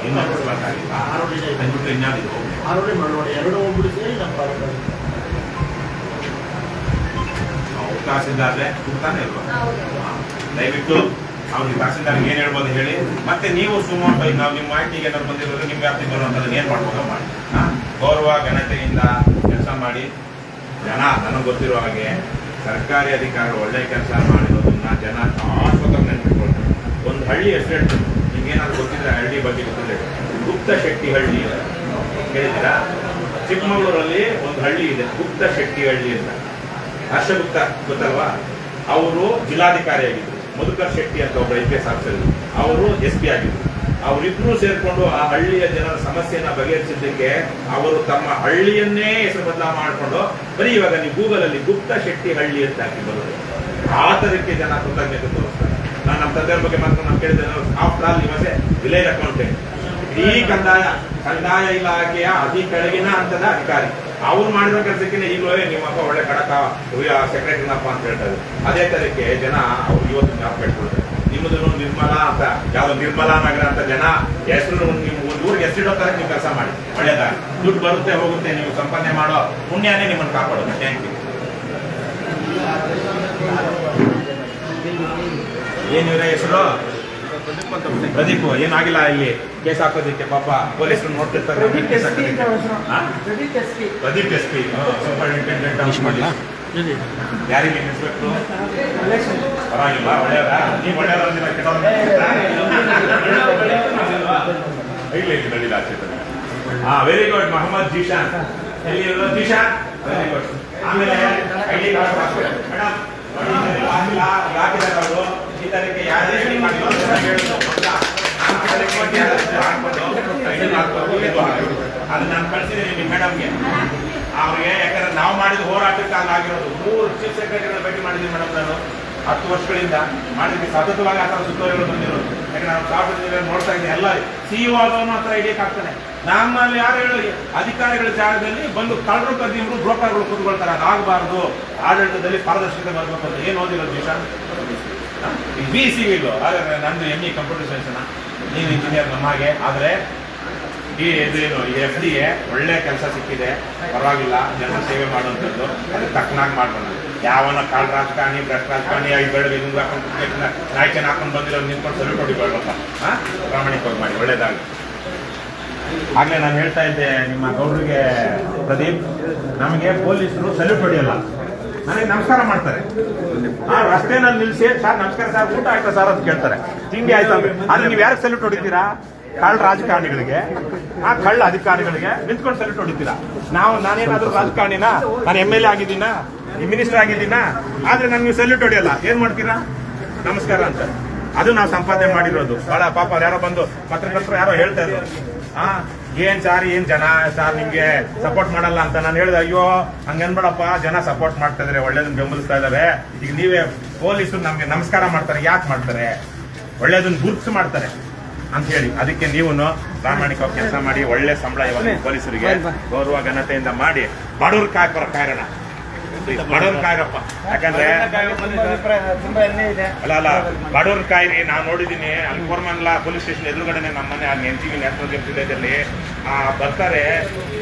ಇನ್ನೂ ಕಸಬಾ ಆಗಿಲ್ಲ, ಅಂದ್ಬಿಟ್ಟು ಇನ್ಯಾವುದಿದೆ ಆರೋಳಿ ಮಳವಳ್ಳಿ 2 ಹೋಗ್ಬಿಟ್ಟು ಸೇರಿ ನಮ್ಮ ತಹಸೀಲ್ದಾರ್ರೆ ಕೂತಾನೆ ಇಲ್ವಾ? ದಯವಿಟ್ಟು ಅವ್ರಿಗೆ ತಹಸೀಲ್ದಾರ್ಗೆ ಏನು ಹೇಳ್ಬೋದು ಹೇಳಿ. ಮತ್ತೆ ನೀವು ಸುಮಾರು ನಾವು ನಿಮ್ಮ ಮಾಹಿತಿಗೆ ಏನಾದ್ರು ಬಂದಿರೋದು ನಿಮ್ಮ ವ್ಯಾಪ್ತಿಗೆ ಬರುವಂಥದ್ದು ಏನು ಮಾಡ್ಬೋದು ಮಾಡಿ. ಗೌರವ ಘನತೆಯಿಂದ ಕೆಲಸ ಮಾಡಿ. ಜನ ನನಗೆ ಗೊತ್ತಿರೋ ಹಾಗೆ ಸರ್ಕಾರಿ ಅಧಿಕಾರಿಗಳು ಒಳ್ಳೆ ಕೆಲಸ ಮಾಡಿರೋದನ್ನ ಜನ ಶಾಶ್ವತವಾಗಿ ನೆನಪಿಟ್ಕೊಳ್ತಾರೆ. ಒಂದು ಹಳ್ಳಿ ಎಸ್ಟೇಟ್ ನಿಮ್ಗೇನಾದ್ರು ಗೊತ್ತಿದ್ರೆ ಹಳ್ಳಿ ಬಗ್ಗೆ ಗೊತ್ತಿಲ್ಲ, ಗುಪ್ತ ಶೆಟ್ಟಿ ಹಳ್ಳಿ ಕೇಳಿದ್ದೀರಾ? ಚಿಕ್ಕಮಗಳೂರಲ್ಲಿ ಒಂದು ಹಳ್ಳಿ ಇದೆ, ಗುಪ್ತ ಶೆಟ್ಟಿ ಹಳ್ಳಿ ಅಂತ. ಹರ್ಷಗುಪ್ತ ಗೊತ್ತಲ್ವಾ? ಅವರು ಜಿಲ್ಲಾಧಿಕಾರಿ ಆಗಿದ್ರು. ಮಧುಕರ್ ಶೆಟ್ಟಿ ಅಂತ ಒಬ್ಬ IPS ಆಫೀಸರ್, ಅವರು SP ಆಗಿದ್ರು. ಅವರಿಬ್ರು ಸೇರ್ಕೊಂಡು ಆ ಹಳ್ಳಿಯ ಜನರ ಸಮಸ್ಯೆಯನ್ನ ಬಗೆಹರಿಸಿದ್ದಕ್ಕೆ ಅವರು ತಮ್ಮ ಹಳ್ಳಿಯನ್ನೇ ಹೆಸರು ಬದಲಾವಣೆ ಮಾಡಿಕೊಂಡು ಬರೀ ಇವಾಗ ನೀವು ಗೂಗಲಲ್ಲಿ ಗುಪ್ತ ಶೆಟ್ಟಿ ಹಳ್ಳಿ ಅಂತ ಹಾಕಿ ಬರೋದು. ಆ ಥರಕ್ಕೆ ಜನ ಕೃತಜ್ಞತೆ ತೋರಿಸ್ತಾರೆ. ನಾನು ನಮ್ಮ ತಂದೆಯವ್ರ ಬಗ್ಗೆ ಮಾತ್ರ ನಾನು ಕೇಳಿದೆ, ಆಫ್ಟರ್ ಆಲ್ ನಿಮ್ಮಸೆ ವಿಲೇಜ್ ಅಕೌಂಟೆಂಟ್, ಈ ಕಂದಾಯ ಇಲಾಖೆಯ ಅತಿ ಕೆಳಗಿನ ಹಂತದ ಅಧಿಕಾರಿ. ಅವ್ರು ಮಾಡಿರೋ ಕೆಲಸಕ್ಕೆ ಈಗಲೂ ನಿಮ್ಮಪ್ಪ ಒಳ್ಳೆ ಕಡಕ ಸೆಕ್ರೆಟರಿನಪ್ಪ ಅಂತ ಹೇಳ್ತಾರೆ. ಅದೇ ತರಕ್ಕೆ ಜನ ಅವ್ರು ಇವತ್ತು ಜ್ಞಾಪಕ ಇಟ್ಕೊಳ್ತಾರೆ. ನಿಮ್ಮದು ನಿರ್ಮಲಾ ಅಂತ, ಯಾವ್ದು ನಿರ್ಮಲಾ ನಗರ ಅಂತ ಜನ ಹೆಸರು, ನೀವು ಒಂದು ಊರಿಗೆ ಹೆಸರಿಡೋ ತರ ನೀವು ಕೆಲಸ ಮಾಡಿ. ಒಳ್ಳೇದಾಗ ದುಡ್ಡು ಬರುತ್ತೆ ಹೋಗುತ್ತೆ, ನೀವು ಸಂಪಾದನೆ ಮಾಡೋ ಪುಣ್ಯನೇ ನಿಮ್ಮನ್ನು ಕಾಪಾಡೋದು. Thank you. ಏನ್ ಇವರ ಹೆಸರು? ಪ್ರದೀಪ್. ಏನಾಗಿಲ್ಲ ಇಲ್ಲಿ ಕೇಸ್ ಹಾಕೋದಿಕ್ಕೆ ಪಾಪ ಪೊಲೀಸರು ನೋಡ್ತಿರ್ತಾರೆ. ಕೇಸ್ ಹಾಕೋದಿಕ್ಕೆ. ಹಾ? ಪ್ರದೀಪ್ ಎಸ್ ಪಿ ಸೂಪರಿಂಟೆಂಡೆಂಟ್ ಮಾಡಿಲ್ಲ. ಯಾರಿಗೆ ಇನ್ಸ್ಪೆಕ್ಟ್ರು? ಪರವಾಗಿಲ್ಲ, ಒಳ್ಳೆಯವರ? ನೀವು ಒಳ್ಳೆಯವರ ಅಂದಿಲ್ಲ, ಕೆಟ್ಟವ್ರ? ಇಲ್ಲಿ ನಡೀಲ ಆಚೆ. ಹಾ, ವೆರಿ ಗುಡ್. ಮೊಹಮ್ಮದ್ ಜೀಶಾನ್. ಎಲ್ಲಿ ಇರೋದು ಜೀಶಾನ್? Very good. ಆಮೇಲೆ ಐಡಿ ಕಾರ್ಡ್ ಮೇಡಮ್ ಹಾಕಿದ್ದಾರೆ ಅವರು. ಈ ತರಕ್ಕೆ ಯಾರೇ ಅದು ನಾನು ಕಳಿಸಿದ್ದೀನಿ ನಿಮ್ಮ ಮೇಡಮ್ಗೆ. ಅವ್ರಿಗೆ ಯಾಕಂದ್ರೆ ನಾವು ಮಾಡಿದ ಹೋರಾಟಕ್ಕೆ ಆಗಿರೋದು 3 ಚೀಫ್ ಸೆಕ್ರೆಟರಿಗಳ ಭೇಟಿ ಮಾಡಿದ್ವಿ ಮೇಡಮ್. ನಾನು 10 ವರ್ಷಗಳಿಂದ ಮಾಡಿದ್ವಿ. ಸತತವಾಗಿ ಆ ಥರ ಸುತ್ತೋಲೆಗಳು ಬಂದಿರೋದು. ಯಾಕಂದ್ರೆ ನಾವು ಸಾಫ್ಟ್ವೇರ್ ಇಂಜಿನಿಯರ್ ನೋಡ್ತಾ ಇದ್ದೀವಿ. ಎಲ್ಲ ಸಿಇಒ ಆದವನು ಹತ್ರ ಹಿಡಿಯಕ್ಕೆ ಆಗ್ತಾನೆ. ನಮ್ಮಲ್ಲಿ ಯಾರು ಹೇಳಿ ಅಧಿಕಾರಿಗಳ ಜಾಗದಲ್ಲಿ ಬಂದು ಕಳ್ಳರು ಕದ್ದಿಮ್ರು ಬ್ರೋಕರ್ಗಳು ಕೂತ್ಕೊಳ್ತಾರೆ. ಅದಾಗಬಾರ್ದು. ಆಡಳಿತದಲ್ಲಿ ಪಾರದರ್ಶಕತೆ ಬರಬೇಕು ಅಂತ. ಏನು ಓದಿರೋದು ದಿಶಾ? BC ಇದು. ಹಾಗಾದ್ರೆ ನಂದು ME ಕಂಪ್ಯೂಟರ್ ಸೈನ್ಸ್ನ. ನೀನು ಇಂಜಿನಿಯರ್ ನಮ್ಮ ಹಾಗೆ. ಆದರೆ ಇದೇನು FDA ಒಳ್ಳೆ ಕೆಲಸ ಸಿಕ್ಕಿದೆ, ಪರವಾಗಿಲ್ಲ. ಜನರ ಸೇವೆ ಮಾಡುವಂಥದ್ದು. ಅದಕ್ಕೆ ತಕ್ಕನಾಗಿ ಮಾಡೋಣ. ಯಾವನ ಕಾಳು ರಾಜಕಾರಣಿ, ಭ್ರಷ್ಟ ರಾಜಕಾರಣಿ, ಐದು ಬೇಡ ಹಿಂಗ್ ಹಾಕೊಂಡು ನಾಯ್ಕನ ಹಾಕೊಂಡು ಬಂದಿರೋ ನಿಂತ್ಕೊಂಡು ಸಲ್ಯೂಟ್ ಹೊಡಿಬೇಡಪ್ಪ. ಪ್ರಾಮಾಣಿಕವಾಗಿ ಮಾಡಿ, ಒಳ್ಳೇದಾಗಿ. ಆಗ್ಲೇ ನಾನು ಹೇಳ್ತಾ ಇದ್ದೆ ನಿಮ್ಮ ಗೌಡ್ರಿಗೆ, ಪ್ರದೀಪ್, ನಮಗೆ ಪೊಲೀಸರು ಸಲ್ಯೂಟ್ ಹೊಡಿಯಲ್ಲ, ನನಗೆ ನಮಸ್ಕಾರ ಮಾಡ್ತಾರೆ. ರಸ್ತೆನಲ್ಲಿ ನಿಲ್ಲಿಸಿ, ಸರ್ ನಮಸ್ಕಾರ ಸರ್, ಊಟ ಆಯ್ತಾ ಸರ್ ಅಂತ ಕೇಳ್ತಾರೆ, ತಿಂಡಿ ಆಯ್ತಾ. ಆದ್ರೆ ನೀವು ಯಾರಿಗೆ ಸಲ್ಯೂಟ್ ಹೊಡಿತೀರಾ? ಕಳ್ಳ ರಾಜಕಾರಣಿಗಳಿಗೆ, ಕಳ್ಳ ಅಧಿಕಾರಿಗಳಿಗೆ ನಿಂತ್ಕೊಂಡು ಸಲ್ಯೂಟ್ ಹೊಡಿತೀರಾ? ನಾನೇನಾದ್ರೂ ರಾಜಕಾರಣಿನಾ? ನಾನು MLA ಆಗಿದ್ದೀನಾ, ಮಿನಿಸ್ಟರ್ ಆಗಿದ್ದೀನಾ? ಆದ್ರೆ ನನ್ಗೆ ಸಲ್ಯೂಟ್ ಹೊಡಿಯಲ್ಲ. ಏನ್ ಮಾಡ್ತೀರಾ? ನಮಸ್ಕಾರ ಅಂತ. ಅದು ನಾವು ಸಂಪಾದನೆ ಮಾಡಿರೋದು. ಬಹಳ ಪಾಪ ಯಾರೋ ಬಂದು ಪತ್ರಕರ್ತರು ಯಾರೋ ಹೇಳ್ತಾ ಇದ್ರು, ಏನ್ ಸಾರ್, ಏನ್ ಜನ ಸಾರ್ ನಿಮ್ಗೆ ಸಪೋರ್ಟ್ ಮಾಡಲ್ಲ ಅಂತ. ನಾನು ಹೇಳಿದೆ, ಅಯ್ಯೋ ಹಂಗನ್ಬೇಡಪ್ಪ, ಜನ ಸಪೋರ್ಟ್ ಮಾಡ್ತಾ ಇದಾರೆ, ಒಳ್ಳೇದನ್ನ ಬೆಂಬಲಿಸ್ತಾ ಇದಾರೆ. ಈಗ ನೀವೇ ಪೊಲೀಸರು ನಮ್ಗೆ ನಮಸ್ಕಾರ ಮಾಡ್ತಾರೆ, ಯಾಕೆ ಮಾಡ್ತಾರೆ? ಒಳ್ಳೇದನ್ನ ಗುರುತಿಸಿ ಮಾಡ್ತಾರೆ ಅಂತ ಹೇಳಿ. ಅದಕ್ಕೆ ನೀವು ಪ್ರಾಮಾಣಿಕವಾಗಿ ಕೆಲಸ ಮಾಡಿ, ಒಳ್ಳೆ ಸಂಬಳ ಇವಾಗ ಪೊಲೀಸರಿಗೆ ಗೌರವ ಘನತೆಯಿಂದ ಮಾಡಿ, ಬಡವ್ರ ಕಾಯ್ರಣ, ಬಡವ್ರ ಕಾಯ್ರಪ್ಪ. ಯಾಕಂದ್ರೆ ಅಲ್ಲ ಬಡವ್ರ ಕಾಯ್ರಿ. ನಾವು ನೋಡಿದೀನಿ ಅಲ್ಲಿ ಕೋರ್ಮಂಗ್ಲ ಪೊಲೀಸ್ ಸ್ಟೇಷನ್ ಎದುರುಗಡೆನೆ ನಮ್ಮನೆ NTV ನ್ಯಾಷನಲ್ ವಿಲೇಜಲ್ಲಿ ಬರ್ತಾರೆ.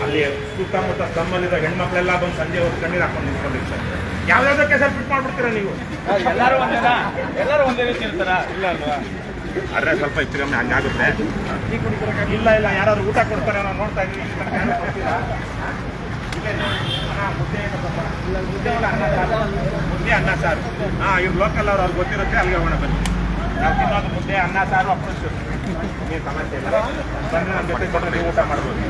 ಅಲ್ಲಿ ಸುತ್ತಮುತ್ತ ಸ್ತಂಭಲಿರೋ ಹೆಣ್ಮಕ್ಳೆಲ್ಲ ಬಂದು ಸಂಜೆ ಹೊತ್ತು ಕಣ್ಣೀರು ಹಾಕೊಂಡು ನಿಂತ್ಕೊಂಡಿರ್ತಾರೆ. ಯಾವ್ದಾವ್ದೋ ಕೇಸಲ್ಲಿ ಫಿಟ್ ಮಾಡ್ಬಿಡ್ತೀರಾ ನೀವು? ಎಲ್ಲರೂ ಒಂದೇ ರೀತಿ ಇರ್ತಾರ? ಇಲ್ಲ ಅಲ್ವಾ? ಆದ್ರೆ ಸ್ವಲ್ಪ ಹೆಚ್ಚಿಗೆ ಹಂಗಾಗುತ್ತೆ. ಇಲ್ಲ ಯಾರಾದ್ರು ಊಟ ಕೊಡ್ತಾರೆ ನಾವು ನೋಡ್ತಾ ಇದ್ದೀವಿ. ಮುದ್ದೆ ಅನ್ನ ಸಾರು. ಇವ್ರು ಲೋಕಲ್ ಅವ್ರಿಗೆ ಗೊತ್ತಿರುತ್ತೆ, ಅಲ್ಲಿಗೆ ಹೋಗೋಣ ಬನ್ನಿ. ನಾವು ತಿನ್ನೋದು ಮುದ್ದೆ ಅನ್ನ ಸಾರು, ಅಪ್ರೋಚ್. ಸಮಸ್ಯೆ ಇಲ್ಲ, ಬಂದ್ರೆ ನಮ್ಮ ಜೊತೆ ಕೊಟ್ಟರೆ ಊಟ ಮಾಡ್ಬೋದು.